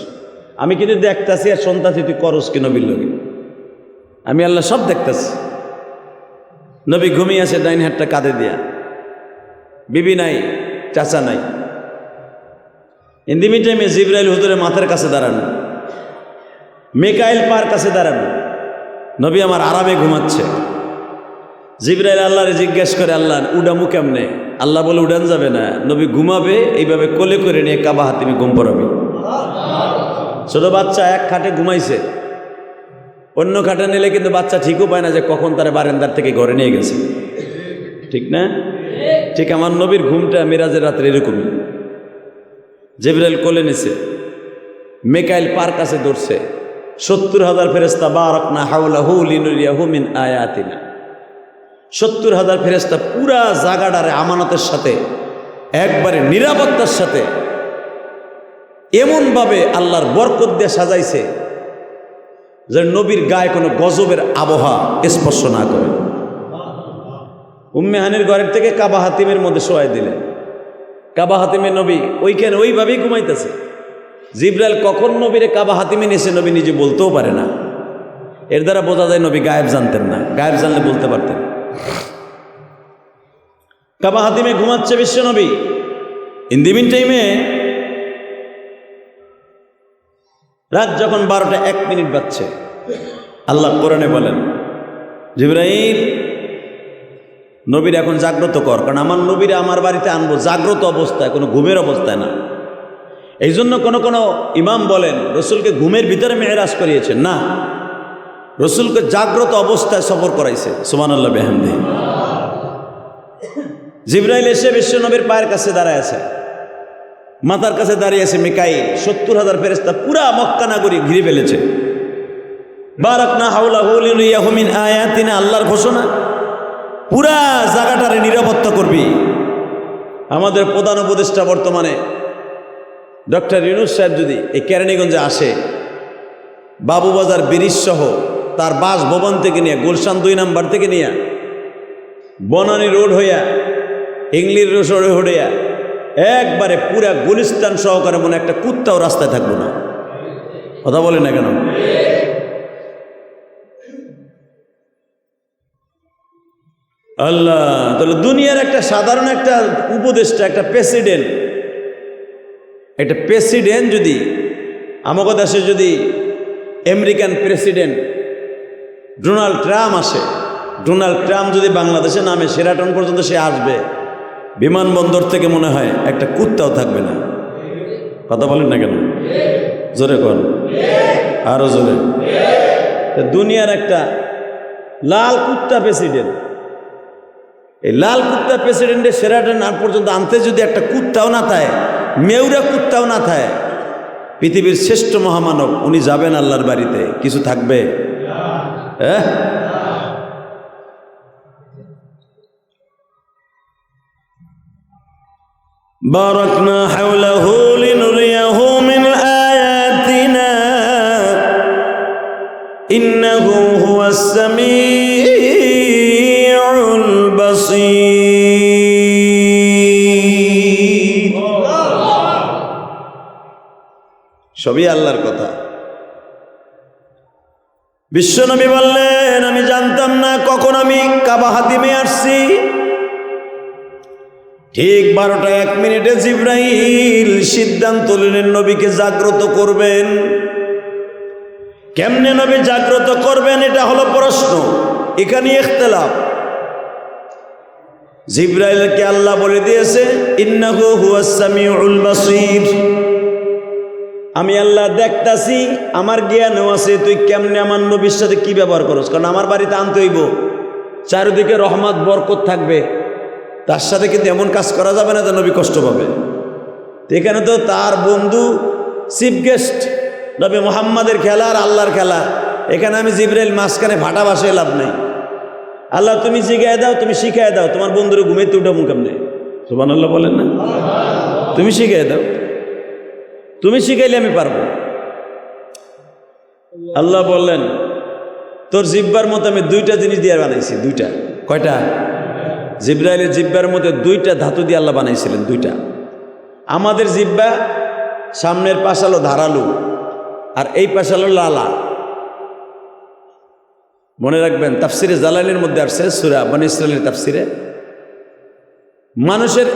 আমি কিন্তু দেখতাছি আর শুনতাছি তুই করস কি নবীর লগে। আমি আল্লাহ সব দেখতাছি। নবী ঘুমিয়ে আছে ডাইন হাতটা কাঁধে দিয়া, বিবি নাই, চাচা নাই। ইন্দিমি টাইমে জিবরাইল হুজুরের মাথার কাছে দাঁড়ানো, মিকাইল পার কাছে দাঁড়ানো। নবী আমার আরামে ঘুমাচ্ছে। জিবরাইল আল্লাহরে জিজ্ঞেস করে, আল্লাহ উডামু কেমনে? আল্লাহ বলে উড়ান যাবে না, নবী ঘুমাবে এইভাবে কোলে করে নিয়ে কাবা হাতিমে ঘুম পড়াবে। ছোট বাচ্চা এক খাটে ঘুমাইছে, অন্য খাটে নিলে কিন্তু বাচ্চা ঠিকও পায় না যে কখন তারা বারান্দার থেকে ঘরে নিয়ে গেছে, ঠিক না? ঠিক আমার নবীর ঘুমটা মিরাজের রাত্রে এরকমই। জিবরাইল কোলে নিছে, মিকাইল পার কাছে ধরছে, 70,000 ফেরেশতা বারাকনা হাওলাহু লিনুরিয়াহু মিন আয়াতিনা। 70,000 ফেরেশতা পুরা জায়গাটারে আমানতের সাথে একবারে নিরাপত্তার সাথে এমনভাবে আল্লাহর বরকত দিয়ে সাজাইছে যে নবীর গায়ে কোনো গজবের আবহাওয়া স্পর্শ না করে। উম্মে হানির ঘরের থেকে কাবা হাতিমের মধ্যে শোয়াই দিলেন। কাবা হাতিমে নবী ওইখানে ওইভাবেই ঘুমাইতেছে। জিবরাইল কখন নবীরে কাবা হাতিমে নিয়েছে নবী নিজে বলতেও পারে না। এর দ্বারা বোঝা যায় নবী গায়েব জানতেন না, গায়েব জানলে বলতে পারতেন। কাবা হাতিমে ঘুমাচ্ছে বিশ্ব নবী। ইন দি মিন টাইমে রাত যখন 12টা 1 মিনিট বাজছে, আল্লাহ কোরআনে বলেন, জিবরাইল নবীর এখন জাগ্রত কর, কারণ আমার নবীরে আমার বাড়িতে আনবো জাগ্রত অবস্থায়, কোনো ঘুমের অবস্থায় না। এই জন্য কোনো ইমাম বলেন রসুলকে ঘুমের ভিতরে মেরাজ করিয়েছেন না, রসুলকে জাগ্রত অবস্থায় সফর করাইছে। সুবহানাল্লাহ বিহামদিহি। জিবরাইল এসে বিশ্ব নবীর পায়ের কাছে দাঁড়ায় আছে, মাথার কাছে দাঁড়িয়ে আছে মিকাইল। 70,000 ফেরেশতা পুরা মক্কা নগরী ঘিরে ফেলেছে। বারাকনা হাওলাহু লিনুরিয়াহু মিন আয়াতিনা, আল্লাহর ঘোষণা, পুরা জায়গাটারে নিরাপত্তা করবি। আমাদের প্রধান উপদেষ্টা বর্তমানে ডক্টর ইউনূস সাহেব যদি এই কেরানীগঞ্জে আসে, বাবুবাজার ব্রিজ সহ তার বাসভবন থেকে নিয়ে, গুলশান 2 নাম্বার থেকে নিয়ে, বনানী রোড হইয়া, ইংলিশ রোড হইয়া একবারে পুরা গুলিস্তান সহকারে মনে একটা কুত্তাও রাস্তায় থাকবো না। কথা বলে না কেন? আল্লাহ, তাহলে দুনিয়ার একটা সাধারণ একটা উপদেষ্টা, একটা প্রেসিডেন্ট যদি আমাদের দেশে যদি আমেরিকান প্রেসিডেন্ট ডোনাল্ড ট্রাম্প আসে, ডোনাল্ড ট্রাম্প যদি বাংলাদেশে নামে, শেরাটন পর্যন্ত সে আসবে, বিমানবন্দর থেকে মনে হয় একটা কুত্তাও থাকবে না। কথা বলেন না কেন? জোরে কর, আরো জোরে। দুনিয়ার একটা লাল কুত্তা প্রেসিডেন্ট, এই লাল কুত্তা প্রেসিডেন্টের শেরাটন আর পর্যন্ত আনতে যদি একটা কুত্তাও না থাকে, মেউরা কুত্তাও না থাকে, পৃথিবীর শ্রেষ্ঠ মহামানব উনি যাবেন আল্লাহর বাড়িতে, কিছু থাকবে? হ্যাঁ, বারাকনা হাওলাহু লিনুরিয়াহু মিন আয়াতিনা ইন্নাহু হুয়াস সামিউল বাসীর। সবই আল্লাহর কথা। বিশ্বনবী বললেন, আমি জানতাম না কখন আমি কাবা হাতিমে আসছি। ঠিক 12টা 1 মিনিটে জিবরাইল সিদ্ধান্ত নিলেন নবীকে জাগ্রত করবেন। কেমনে নবী জাগ্রত করবেন, এটা হলো প্রশ্ন। এখানে ইখতিলাফ। জিবরাইলকে আল্লাহ বলে দিয়েছে, ইন্নাহু হুয়াস সামিউল বাসীর, আমি আল্লাহ দেখতাছি, আমার জ্ঞানও আছে, তুই কেমনে আমার নবীর সাথে কি ব্যবহার করস। কারণ আমার বাড়িতে আনতে হইব, চারিদিকে রহমত বরকত থাকবে, তার সাথে কিন্তু এমন কাজ করা যাবে না যে নবী কষ্ট পাবে। এখানে তো তার বন্ধু চিফ গেস্ট নবী মুহাম্মাদের খেলা আর আল্লাহর খেলা। এখানে আমি জিবরাইল মাঝখানে ভাটা বাসায় লাভ নেই। আল্লাহ তুমি শিখাই দাও, তুমি শিখাই দাও, তোমার বন্ধুরে ঘুমাইতে উঠাবো কেমনে? সুবহানাল্লাহ বলেন না? তুমি শিখাই দাও, তুমি শিখাইলে আমি পারবো। আল্লাহ বললেন, তোর জিব্বার মতো আমি 2টা জিনিস দিয়ে বানাইছি। 2টা? কয়টা? জিবরাইলের জিব্বার মধ্যে 2টা ধাতু দিয়ে আল্লাহ বানাইছিলেন। 2টা। আমাদের জিব্বা সামনের পাশ হলো ধারালু, আর এই পাশ হলো লালা। মনে রাখবেন, তাফসিরে জালালের মধ্যে আসছে, সূরা বনী ইসরাঈলের তাফসিরে, মানুষের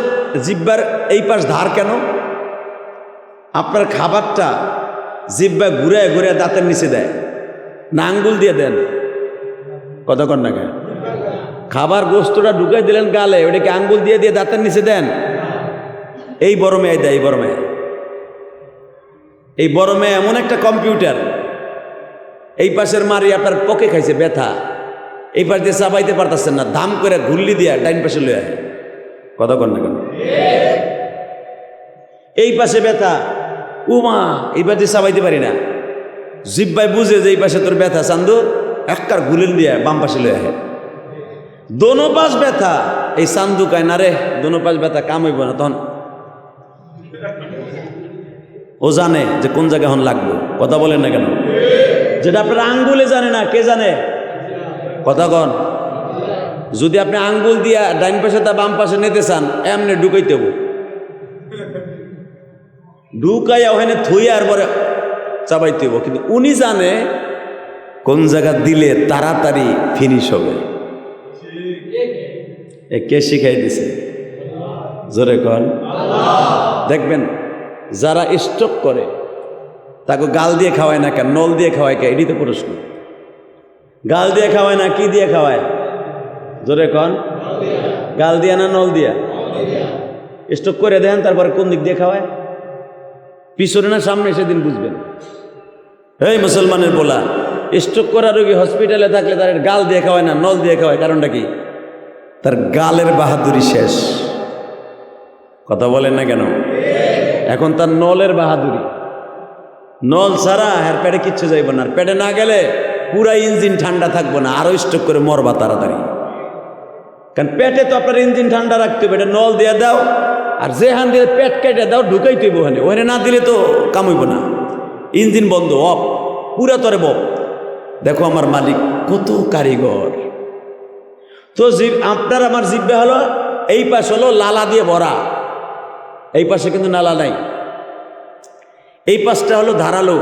জিব্বার এই পাশ ধার কেন? আপনার খাবারটা জিব্বা ঘুরে ঘুরে দাঁতের নিচে দেয় না আঙ্গুল দিয়ে দেন? কথা কন না কেন? খাবার গোস্তটা ঢুকাই দিলেন গালে, ওটাকে আঙ্গুল দিয়ে দিয়ে দাঁতের নিচে দেন? এই বড় মেয়ে দেয়, এই বড় মেয়ে। এই বড় মেয়ে এমন একটা কম্পিউটার, এই পাশের মারি আপনার পকে খাইছে ব্যথা, এই পাশ দিয়ে চাবাইতে পারতেছেন না, দাম করে ঘুরলি দিয়া ডাইন পাশে লয়ে আয়। কথা কন না কেন? এই পাশে ব্যথা, উমা, এই পাশে চাবাইতে পারি না, জিব্বাই বুঝে যে এই পাশে তোর ব্যথা, চান্দু একবার ঘুরেন দিয়া বাম পাশে লয়ে আয়। দোনো পাশ ব্যথা, এই চান্দু কায় না রে, দোনো পাশ ব্যথা, কাম হইব না। তখন ও জানে যে কোন জায়গায় এখন লাগবে। কথা বলেন না কেন? যেটা আপনার আঙ্গুলে জানে না, কে জানে? কথা কন। যদি আপনি আঙ্গুল দিয়া ডাইন পাশে তা বাম পাশে নিতে চান, এমনি ঢুকাইতে হবো, ঢুকাইয়া ওখানে থুইয়া আর পরে চাবাইতে হবো। কিন্তু উনি জানে কোন জায়গা দিলে তাড়াতাড়ি ফিনিশ হবে। এ কে শিখাই দিছে? জোরে কন। দেখবেন যারা স্ট্রোক করে তাকে গাল দিয়ে খাওয়ায় না কেন, নল দিয়ে খাওয়ায় কে? এটি তো প্রশ্ন। গাল দিয়ে খাওয়ায় না, কি দিয়ে খাওয়ায়? জোরে কন। গাল দিয়া না নল দিয়া? স্ট্রোক করে দেন, তারপরে কোন দিক দিয়ে খাওয়ায়? পিছনে না সামনে? সেদিন বুঝবেন। এই মুসলমানের বলা, স্ট্রোক করা রোগী হসপিটালে থাকলে তার গাল দিয়ে খাওয়ায় না, নল দিয়ে খাওয়ায়। কারণটা কি? তার গালের বাহাদুরি শেষ। কথা বলেন না কেন? এখন তার নলের বাহাদুরি। নল ছাড়া আর পেটে কিচ্ছু যাইব না, আর পেটে না গেলে পুরা ইঞ্জিন ঠান্ডা থাকবো না, আরো স্ট্রোক করে মরবা তাড়াতাড়ি। কারণ পেটে তো আপনার ইঞ্জিন ঠান্ডা রাখতে হবে, এটা নল দিয়ে দাও, আর যে হান দিয়ে পেট কেটে দাও ঢুকাইতে হইব ওখানে, ওখানে না দিলে তো কাম হইব না, ইঞ্জিন বন্ধ, অফ, পুরা তরে বপ। দেখো আমার মালিক কত কারিগর। তো আপনার আমার জিব্বা হলো, এই পাশ হলো লালা দিয়ে ভরা, এই পাশে কিন্তু নালা নাই, এই পাশটা হলো ধারালো,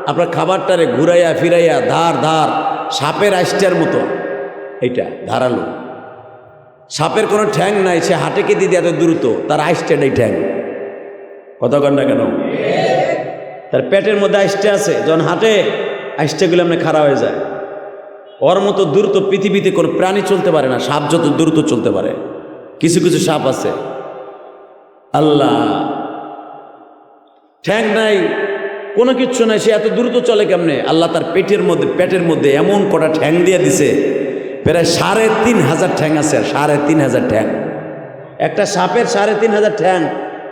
আপনার খাবারটারে ঘুরাইয়া ফিরাইয়া ধার ধার সাপের আইসটার মতো, এইটা ধারালো। সাপের কোনো ঠ্যাং নাই, সে হাটে কে দিদি এত দ্রুত, তার আইসটাটাই ঠ্যাং। কথা কন না কেন? তার পেটের মধ্যে আইসটা আছে, যখন হাঁটে আইসটাগুলো আপনি খারাপ হয়ে যায়। ওর মতো দ্রুত পৃথিবীতে কোনো প্রাণী চলতে পারে না, সাপ যত দ্রুত চলতে পারে। কিছু কিছু সাপ আছে আল্লাহ ঠ্যাং নাই, কোনো কিচ্ছু নাই, সে এত দ্রুত চলে কেমনে? আল্লাহ তার পেটের মধ্যে এমন কটা ঠ্যাং দিয়ে দিছে, প্রায় ৩,৫০০ ঠ্যাং আছে, ৩,৫০০ ঠ্যাং। একটা সাপের ৩,৫০০ ঠ্যাং।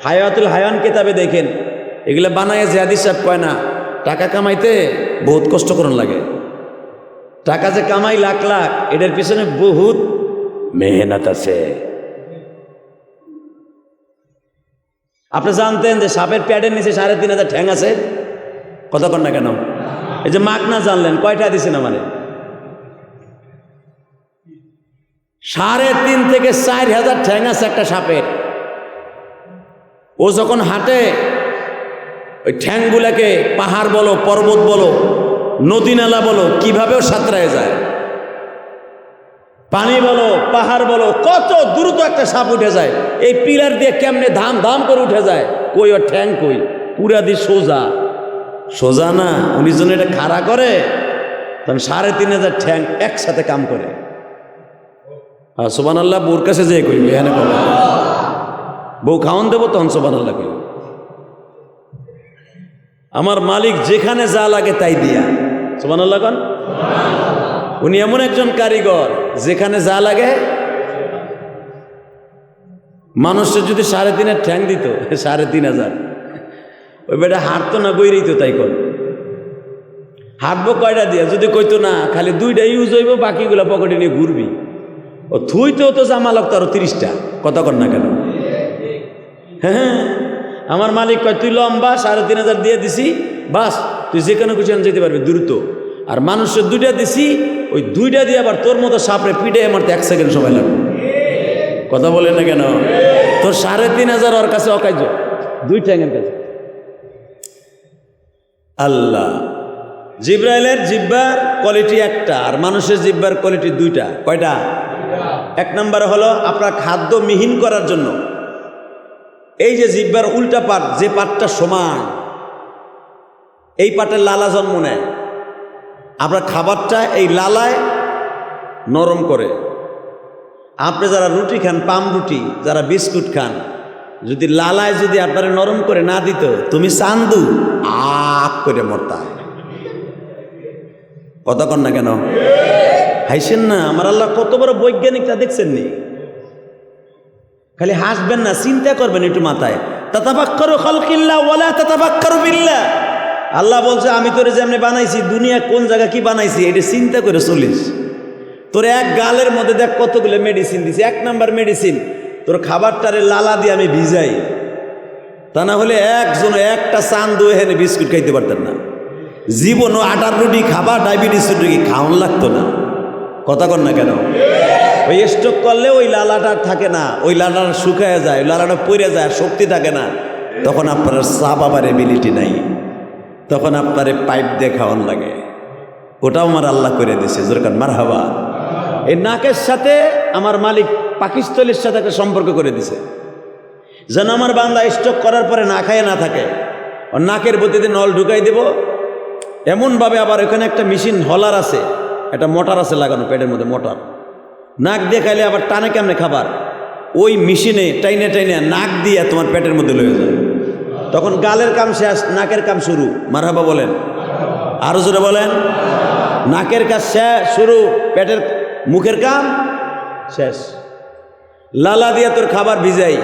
হায়াতুল হায়ান কিতাবে দেখেন, এগুলো বানায় জিহাদি সাহেব কয় না, টাকা কামাইতে বহুত কষ্ট করন লাগে, টাকা যে কামাই লাখ লাখ, এটার পিছনে বহুত মেহনত আছে। আপনি জানতেন যে সাপের প্যাডের নিচে ৩,৫০০ ঠ্যাং আছে? কথা কন না কেন? এই যে মাগ না জানলেন, কয়টা দিছেন আমারে? ৩,৫০০ থেকে ৪,০০০ ঠ্যাং আছে একটা সাপের। ও যখন হাঁটে ওই ঠ্যাংগুলাকে পাহাড় বলো, পর্বত বলো, নদী নালা বলো, কিভাবেও সাঁতরায় যায়। পানি বলো, পাহাড় বলো, কত দ্রুত একটা সাপ উঠে যায়। এই পিলার দিয়ে কেমনে ধাম ধাম করে উঠে যায়, কই ওর ঠ্যাং কই, পুরা দিয়ে সোজা সোজা না। উনি যেন এটা খাড়া করে, তখন ৩,৫০০ ঠ্যাং একসাথে কাম করে। সুবহানাল্লাহ, বউর কাছে যেয়ে কইবে, এখানে কবে বউ খাওয়ান দেবো তখন সুবহানাল্লাহ কইবে। আমার মালিক যেখানে যা লাগে তাই দিয়া, সুবহানাল্লাহ কন। উনি এমন একজন কারিগর, যেখানে যা লাগে। মানুষের যদি ৩,৫০০ ঠ্যাং দিত, ৩,৫০০, ওই বেটা হাঁটতো না, বইরেই তো তাই কর। হাঁটবো কয়টা দিয়া? যদি কইতো না খালি 2টা ইউজ হইব, বাকিগুলো পকেটে নিয়ে ঘুরবি। ও থুইতেও তো জামা লাগতো আরো 30টা। কথা কর না কেন? হ্যাঁ, আমার মালিক কয় তুই লম্বা, ৩,৫০০ দিয়ে দিছি, বাস তুই যেখানে খুশি যেতে পারবি দ্রুত। আর মানুষের 2টা দিছি, ওই 2টা দিয়ে আবার তোর মতো সাপড়ে পিঠে মারতে 1 সেকেন্ড সময় লাগবে। কথা বলে না কেন? তোর ৩,৫০০ ওর কাছে অকার্য, 2 ঠ্যাঙের কাছে। আল্লাহ, জিব্রাইলের জিব্বার কোয়ালিটি একটা, আর মানুষের জিব্বার কোয়ালিটি 2টা। কয়টা? 1 নম্বরে হলো আপনার খাদ্য মিহিন করার জন্য। এই যে জিব্বার উল্টা পাট, যে পাটটা সমান, এই পাটের লালা জন্ম নেয়। আপনার খাবারটা এই লালায় নরম করে। আপনি যারা রুটি খান, পাম রুটি, যারা বিস্কুট খান, যদি লালায় যদি আপনারা নরম করে না দিত, তুমি চান্দু আক করে মরতা। কথা কন না কেন? হাইছেন না? আমার আল্লাহ কত বড় বৈজ্ঞানিকটা দেখছেন নি? খালি হাসবেন না, চিন্তা করবেন একটু মাথায়। তাতাফাক্কারু খালকিল্লাহ ওয়ালা তাতাফাক্কারু বিল্লাহ। আল্লাহ বলছে আমি তোরে যেমনি বানাইছি, দুনিয়া কোন জায়গা কি বানাইছি এটা চিন্তা করে চলিস। তোর এক গালের মধ্যে দেখ কতগুলো মেডিসিন দিছি। 1 নাম্বার মেডিসিন, তোর খাবারটারে লালা দিয়ে আমি ভিজাই, তা না হলে একজন একটা চান্দু এখানে বিস্কুট খাইতে পারতেন না। জীবনও আটার রুটি খাবা, ডায়াবেটিস রুটি খাওয়ান লাগতো না। কথা কন না কেন? ওই স্ট্রোক করলে ওই লালাটা থাকে না, ওই লালাটা শুকায় যায়, ওই লালাটা পড়ে যায়, শক্তি থাকে না। তখন আপনার চা পাবার এবিলিটি নাই, তখন আপনার পাইপ দিয়ে খাওয়ান লাগে। ওটাও আমার আল্লাহ করে দিয়েছে, যেরকম মারহাবা। এই নাকের সাথে আমার মালিক পাকিস্তানের সাথে একটা সম্পর্ক করে দিছে, যেন আমার বান্দা স্ট্রোক করার পরে না খায় না থাকে। আর নাকের গতিতে নল ঢুকাই দেব এমনভাবে। আবার ওখানে একটা মেশিন হলার আছে, একটা মোটর আছে লাগানো পেটের মধ্যে, মোটর। নাক দিয়ে খাইলে আবার টানে কেমনে খাবার, ওই মেশিনে টাইনে টাইনে নাক দিয়ে তোমার পেটের মধ্যে লয়ে যায়। তখন গালের কাম শেষ, নাকের কাম শুরু। মারহাবা বলেন, আরো জোরে বলেন। নাকের কাজ শেষ, শুরু, পেটের মুখের কাম শেষ। লালা দিয়ে তোর খাবার ভিজাই,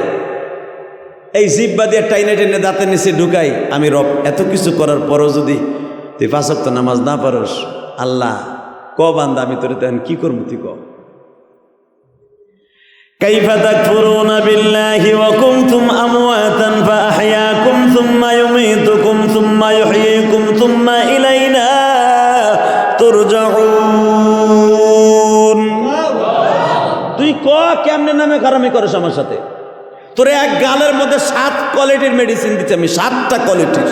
এই জিব্বা দিয়ে টাইনে টাইনে দাঁতের নিচে ঢুকাই। আমি রব, এত কিছু করার পরও যদি তুই 5 ওয়াক্ত নামাজ না পারস, আল্লাহ ক বান্দা আমি তোর তখন কি করবো? তুই ক। কাইফা তাকফুরুনা বিল্লাহি ওয়া কুনতুম আমওয়াতান ফাআহইয়াকুম সুম্মা ইউমীতুকুম সুম্মা ইউহয়ীকুম সুম্মা ইলাইনা তুরজাউন। তুই কেমনে নামে কারামি করিস আমার সাথে? তোর এক গালের মধ্যে 7 কোয়ালিটির মেডিসিন দিচ্ছি আমি, 7টা কোয়ালিটির।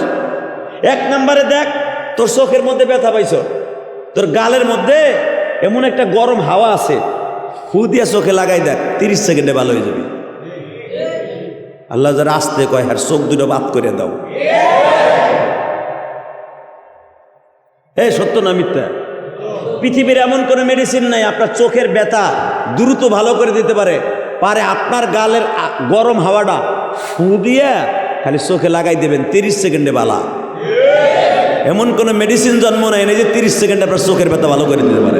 1 নম্বরে দেখ, তোর চোখের মধ্যে ব্যথা পাইছ, তোর গালের মধ্যে এমন একটা গরম হাওয়া আছে, ফু দিয়া চোখে লাগাই দেখ, 30 সেকেন্ডে ভালো হয়ে যাবে। আল্লাহ যারা আসতে কয় হ্যাঁ চোখ দুটো বাদ করে দাও। সত্য না মিথ্যা? পৃথিবীর এমন কোনো মেডিসিন নাই আপনার চোখের ব্যথা দ্রুত ভালো করে দিতে পারে। আপনার গালের গরম হাওয়াটা ফু দিয়া খালি চোখে লাগাই দেবেন, 30 সেকেন্ডে বালা। এমন কোনো মেডিসিন জন্ম নেয় না যে 30 সেকেন্ডে আপনার চোখের ব্যথা ভালো করে দিতে পারে।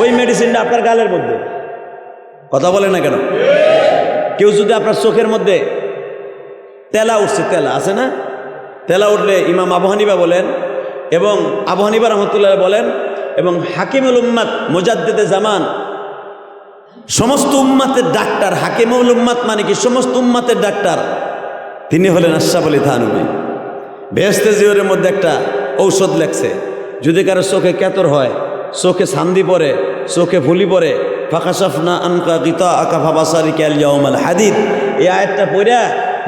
ওই মেডিসিনটা আপনার গালের মধ্যে। কথা বলে না কেন? কেউ যদি আপনার চোখের মধ্যে তেলা উঠছে, তেলা আছে না, তেলা উঠলে ইমাম আবু হানিফা বলেন এবং আবু হানিফা রহমতুল্লাহ বলেন এবং হাকিমুল উম্মাত মুজাদ্দিদে জামান, সমস্ত উম্মাতের ডাক্তার, হাকিমুল উম্মাত মানে কি সমস্ত উম্মাতের ডাক্তার, তিনি হলেন আশরাফ আলী থানভী। বেহেশতে জিওরের মধ্যে একটা ঔষধ লেখছে, যদি কারো চোখে কেতর হয়, চোখে ছান্দি পড়ে, চোখে ফুলি পড়ে, ফাকাশাফনা আনকা গিতাআকা ফাবাসারিকা আল ইয়াউমাল হাদিদ, এই আয়াতটা পড়া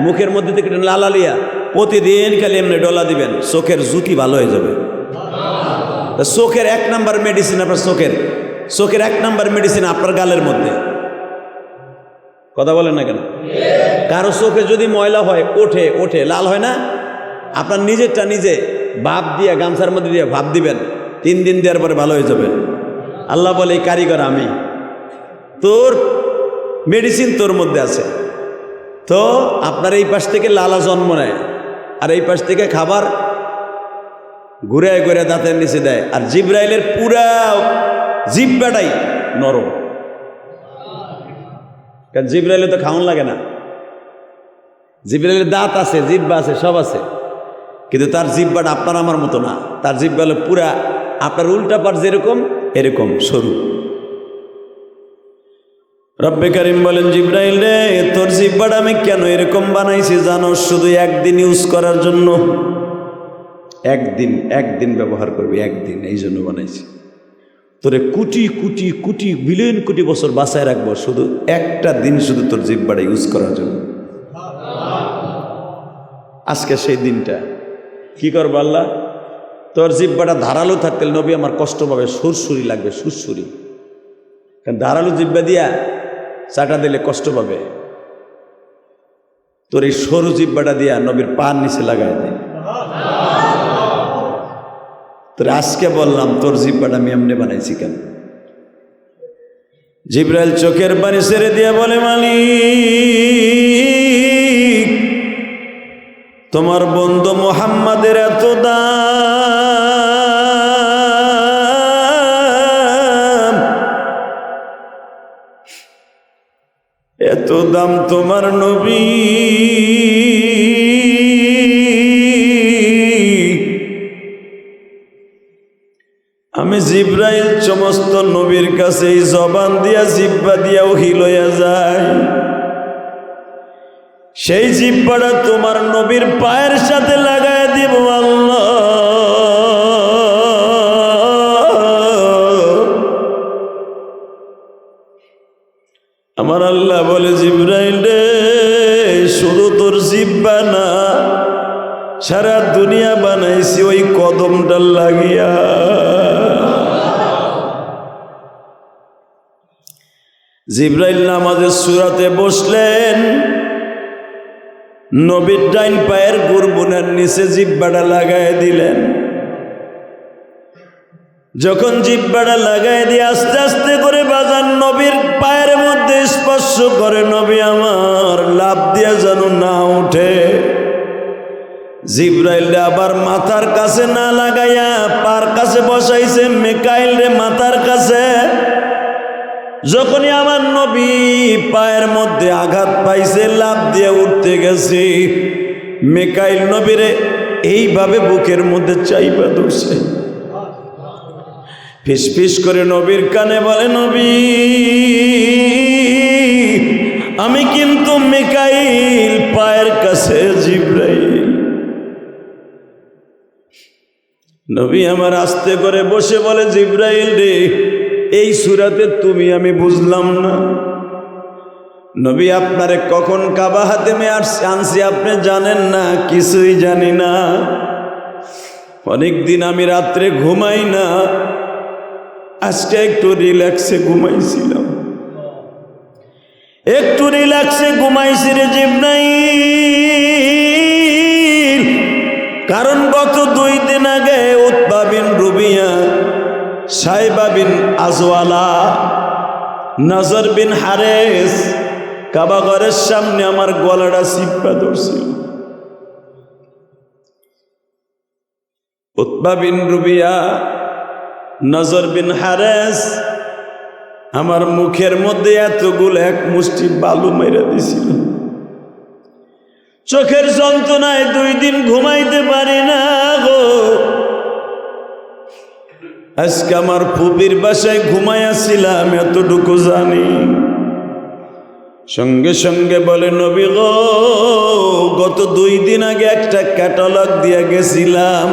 মুখের মধ্যে থেকে লালালিয়া প্রতিদিন খালি এমনি ডলা দিবেন, চোখের জ্যোতি ভালো হয়ে যাবে। চোখের 1 নাম্বার মেডিসিন আপনার চোখের 1 নাম্বার মেডিসিন আপনার গালের মধ্যে। কথা বলেন না কেন? কারো চোখে যদি ময়লা হয়, ওঠে লাল হয় না, আপনার নিজেরটা নিজে ভাপ দিয়ে গামছার মধ্যে দিয়ে ভাপ দিবেন, 3 দিন দেওয়ার পরে ভালো হয়ে যাবে। আল্লাহ বলে এই কারিগর আমি, তোর মেডিসিন তোর মধ্যে আছে। তো আপনার এই পাশ থেকে লালা জন্ম নেয়, আর এই পাশ থেকে খাবার ঘুরে ঘুরে দাঁতের নিচে দেয়, আর জিব্রাইলের পুরা জিব্বাটাই নরম। কারণ জিব্রাইলে তো খাওয়ান লাগে না, জিব্রাইলের দাঁত আছে, জিব্বা আছে, সব আছে, কিন্তু তার জিব্বাটা আপনার আমার মতো না। তার জিব্বা হলো পুরা আপনার উল্টা পাট যেরকম এরকম সরু। রব্বে কারিম বলেন, জিব্রাইল রে, তোর জিব্বাটা আমি কেন এরকম বানাইছি জানো? শুধু একদিন ইউজ করার জন্য, একদিন ব্যবহার করবি, একদিন, এই জন্য বানাইছি। তোরে কোটি বিলিয়ন কোটি বছর বাঁচায় রাখবো, শুধু একটা দিন, শুধু তোর জিব্বাটা ইউজ করার জন্য। আজকে সেই দিনটা কি করবো আল্লাহ? তোর জিব্বাটা ধারালো থাকতে নবী আমার কষ্ট পাবে, সুরসুরি লাগবে, সুরসুরি। কারণ ধারালো জিব্বা দিয়া চাটা দিলে কষ্ট পাবে। তোর এই সরু জিব্বাটা দিয়া নবীর পার নিচে লাগাই দেয়। তোর আজকে বললাম তোর জিব্বাটা আমি এমনি বানাইছি কেন? জিব্রাইল চোখের পানি ছেড়ে দিয়া বলে, মালিক, তোমার বন্ধু মুহাম্মাদের এত দাম, এত দাম তোমার নবী, আমি জিব্রাইল সমস্ত নবীর কাছে এই জবান দিয়া জিব্বা দিয়া ওহী লইয়া যায়, সেই জিব্বাটা তোমার নবীর পায়ের সাথে লাগায় দিব আল্লাহ। আমার আল্লাহ বলে, জিব্রাইল রে, শুধু তোর জিব্বা না, সারা দুনিয়া বানাইছি ওই কদমটা লাগিয়া। জিব্রাইল নামাজের সূরাতে বসলেন, নবীর ডাইন পায়ের গুরবুনের নিচে জিব্বাটা লাগাই দিলেন। যখন জিব্বাটা লাগাই দিয়ে আস্তে আস্তে করে বাজান নবীর পায়ের মধ্যে স্পর্শ করে, নবী আমার লাফ দিয়া যেন না উঠে। জিব্রাইল আবার মাথার কাছে না লাগাইয়া পার কাছে বসাইছে, মিকাইল রে মাথার কাছে। যখনই আমার নবী পায়ের মধ্যে আঘাত পাইছে, লাফ দিয়ে উঠতে গেছে, মিকাইল নবীরে এইভাবে বুকের মধ্যে চাইপা ধরছে। ফিস ফিস করে নবীর কানে বলে, নবী আমি কিন্তু মিকাইল, পায়ের কাছে জিবরাইল। নবী আমার আস্তে করে বসে বলে, জিবরাইল রে, এই সূরাতে তুমি আমি বুঝলাম না। নবী আপনারে কখন কাবা হাতেমে আনছি আপনি জানেন না? কিছুই জানি না। অনেকদিন আমি রাত্রে ঘুমাই না, আজকে একটু রিল্যাক্সে ঘুমাইছিলাম, একটু রিল্যাক্সে ঘুমাইছি রে জিবরাইল। কারণ গত 2 দিন আগে উতবা বিন রুবিয়া, সাইবা বিন আজওয়ালা, নজর বিন হারেস কাবা ঘরের সামনে আমার গলাটা চিপা ধরছিল। উতবা বিন রুবিয়া, নজর বিন হারেস আমার মুখের মধ্যে এতগুলো এক মুষ্টি বালু মেরে দিছিল। চোখের যন্ত্রণায় 2 দিন ঘুমাইতে পারি না গো। আজকে আমার ফুপির বাসায় ঘুমাইয়াছিলাম, এতটুকু জানি। সঙ্গে সঙ্গে বলে, নবী গো, গত 2 দিন আগে একটা ক্যাটালগ দিয়ে গেছিলাম,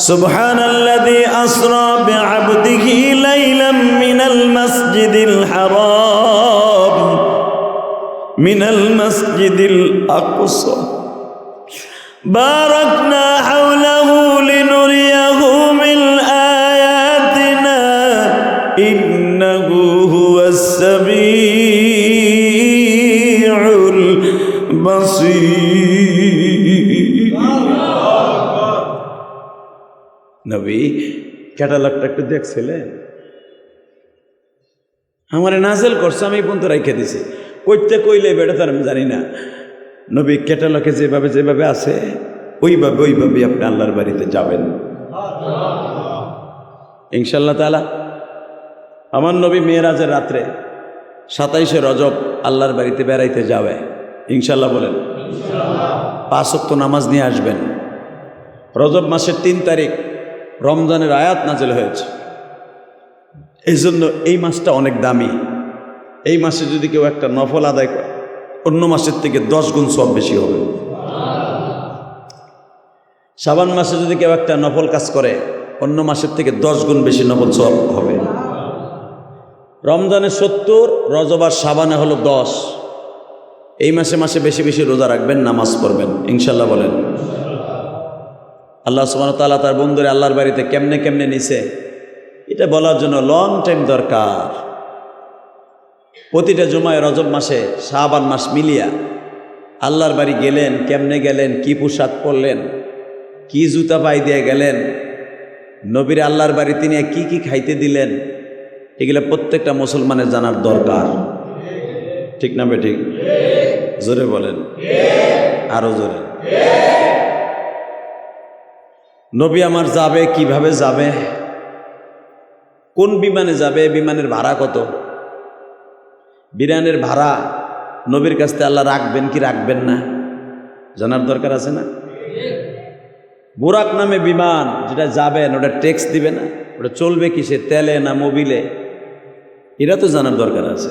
সুবহানাল্লাযী আসরা বিআবদিহি লাইলাম মিনাল মাসজিদিল হারাম মিনাল মাসজিদিল আকসা বারাকনা হাওলাহু লিনুরিয়াহু মিন আয়াতিনা ইন্নাহু হুয়াস সামিউল বাসীর। নবী ক্যাটালগটা একটু দেখছিলেন? আমারে নাজেল করছে, আমি পর্যন্ত রেখে দিছি। কইতে কইলে বেটা তার আমি জানি না। নবী ক্যাটালগে যেভাবে যেভাবে আছে ওইভাবে আপনি আল্লাহর বাড়িতে যাবেন ইনশাআল্লাহ তাআলা। আমার নবী মেরাজের রাত্রে 27শে রজব আল্লাহর বাড়িতে বেড়াইতে যাবে ইনশাআল্লাহ। বলেন ইনশাআল্লাহ। 5 ওয়াক্ত নামাজ নিয়ে আসবেন। রজব মাসের 3 তারিখ রমজানের আয়াত নাজিল হয়েছে। এই জন্য এই মাসটা অনেক দামি। এই মাসে যদি কেউ একটা নফল আদায় করে, অন্য মাসের থেকে 10 গুণ সওয়াব বেশি হবে। শাবান মাসে যদি কেউ একটা নফল কাজ করে, অন্য মাসের থেকে 10 গুণ বেশি নফল সওয়াব হবে। রমজানে 70, রজব আর শাবানে হলো 10। এই মাসে মাসে বেশি বেশি রোজা রাখবেন, নামাজ পড়বেন ইনশাআল্লাহ। বলেন আল্লাহ সুবহানাহু ওয়া তাআলা তার বন্ধুরে আল্লাহর বাড়িতে কেমনে কেমনে নিছে, এটা বলার জন্য লং টাইম দরকার। প্রতিটা জুমায় রজব মাসে শাবান মাস মিলিয়া আল্লাহর বাড়ি গেলেন, কেমনে গেলেন, কি পোশাক পরলেন, কি জুতা পাই দিয়ে গেলেন, নবীর আল্লাহর বাড়িতে নিয়ে কি কি খাইতে দিলেন, এগুলো প্রত্যেকটা মুসলমানের জানার দরকার। ঠিক না বেঠিক? জোরে বলেন, আরো জোরে। নবী আমার যাবে, কিভাবে যাবে, কোন বিমানে যাবে, বিমানের ভাড়া কত, বিমানের ভাড়া নবীর কাছ থেকে আল্লাহ রাখবেন কি রাখবেন না জানার দরকার আছে না? বুরাক নামে বিমান যেটা যাবেন, ওটা ট্যাক্স দিবে না? ওটা চলবে কিসে, তেলে না মোবিলে? এটা তো জানার দরকার আছে।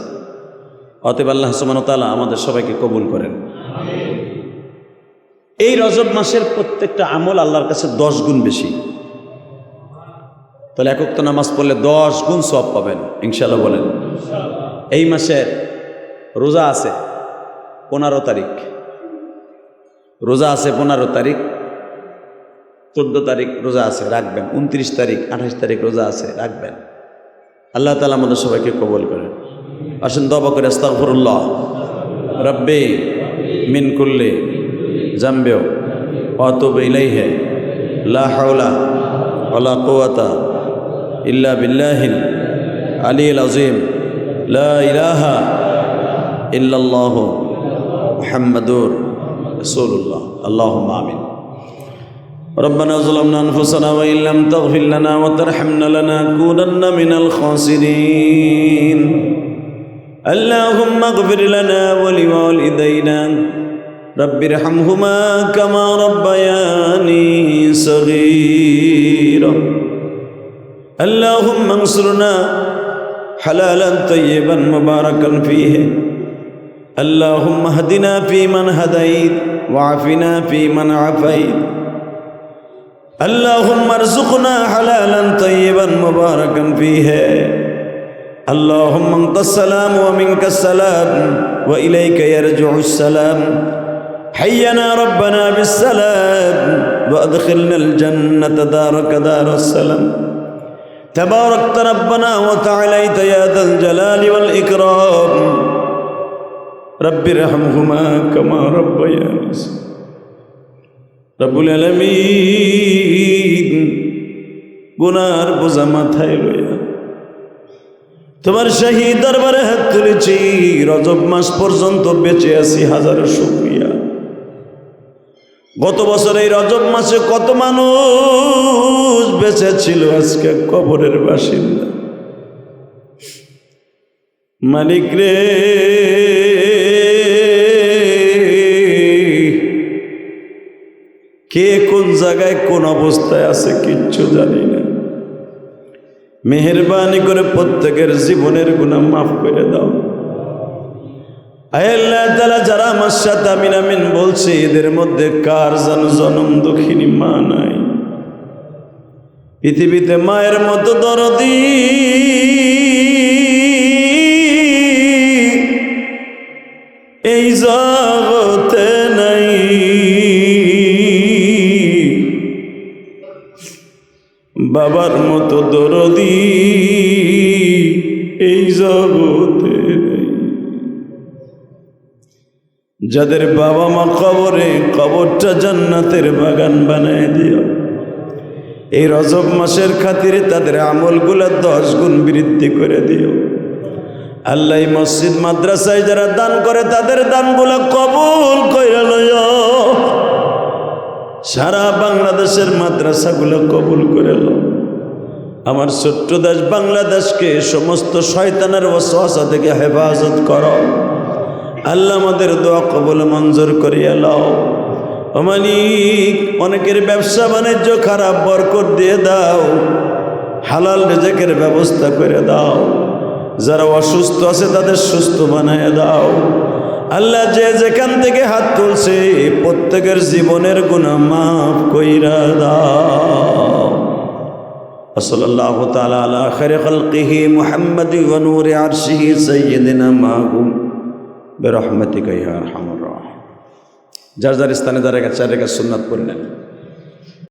অতএব আল্লাহ সুবহানাহু ওয়া তাআলা আমাদের সবাইকে কবুল করেন। এই রজব মাসের প্রত্যেকটা আমল আল্লাহর কাছে 10 গুণ বেশি। তাহলে এক ওয়াক্ত নামাজ পড়লে 10 গুণ সওয়াব পাবেন ইনশাআল্লাহ। বলেন এই মাসের রোজা আছে 15 তারিখ, রোজা আছে 15 তারিখ, 14 তারিখ রোজা আছে, রাখবেন। 29 তারিখ, 28 তারিখ রোজা আছে, রাখবেন। আল্লাহ তাআলা আমাদের সবাইকে কবুল করেন। আসুন দোয়া করে আস্তাগফিরুল্লাহ রাব্বি মিন কুল্লি জামবি ওয়া আতুবু ইলাইহি লা হাওলা ওয়ালা কুওয়াতা ইল্লা বিল্লাহিল আলিয়্যিল আযীম লা ইলাহা ইল্লাল্লাহু মুহাম্মাদুর রাসূলুল্লাহ। আল্লাহুম্মা আমিন। ربنا ظلمنا أنفسنا وإن لم تغفر لنا وترحمنا لنكونن من الخاسرين. اللهم اغفر لنا ولوالدينا رب ارحمهما كما ربياني صغيرا. اللهم انصرنا حلالا طيبا مباركا فيه اللهم اهدنا فيمن هديت وعافنا فيمن عافيت اللهم ارزقنا حلالا طيبا مباركا فيه اللهم انت السلام ومنك السلام وإليك يرجع السلام حينا ربنا بالسلام وأدخلنا الجنة دارك دار السلام تباركت ربنا وتعاليت يا ذا الجلال والإكرام رب ارحمهما كما ربياني رب العالمين গুনার বোঝা মাথায় লইয়া তোমার শাহী দরবারে হাত তুলেছি। রজব মাস পর্যন্ত বেঁচে আছি, হাজারো শুকরিয়া। গত বছর এই রজব মাসে কত মানুষ বেঁচে ছিল, আজকে কবরের বাসিন্দা। মালিক রে, কে কোন জায়গায় কোন অবস্থায় আছে কিচ্ছু জানি না। মেহেরবানি করে প্রত্যেকের জীবনের গুনাহ মাফ করে দাও। আল্লাহ তাআলা যারা আমার সাথে আমিন আমিন বলছে, এদের মধ্যে কার যেন জনম দুঃখিনী মা নাই। পৃথিবীতে মায়ের মতো দরদি এই জগতে নাই। বাবার মতো দরদি এই জগতে নেই। যাদের বাবা মা কবরে, কবরটা জান্নাতের বাগান বানায় দিও। এই রজব মাসের খাতিরে তাদের আমলগুলা 10 গুণ বৃদ্ধি করে দিও। আল্লাহ মসজিদ মাদ্রাসায় যারা দান করে তাদের দানগুলা কবুল কইরা লইও। সারা বাংলাদেশের মাদ্রাসাগুলো কবুল করে লো। আমার ছোট্ট দেশ বাংলাদেশকে সমস্ত শয়তানের ওয়াসওয়াসা থেকে হেফাজত করো। আল্লাহ আমাদের দোয়া কবুল মঞ্জুর করিয়া লও। ও মালিক, অনেকের ব্যবসা বাণিজ্য খারাপ, বরকত দিয়ে দাও। হালাল রিজিকের ব্যবস্থা করে দাও। যারা অসুস্থ আছে তাদের সুস্থ বানায় দাও। আল্লাহ যে যেখান থেকে হাত তুলছে প্রত্যেকের জীবনের গুনাহ মাফ কইরা দাও। সাল্লাল্লাহু তাআলা আলা খায়রি খালকিহি মুহাম্মাদি ওয়া নূরি আরশিহি সাইয়্যিদিনা মাহুম বিরহমাতিকা ইয়া আরহামার রাহিম। যার যার স্থানে যারা 4 রাকাত সুন্নাত পড়ে নেন।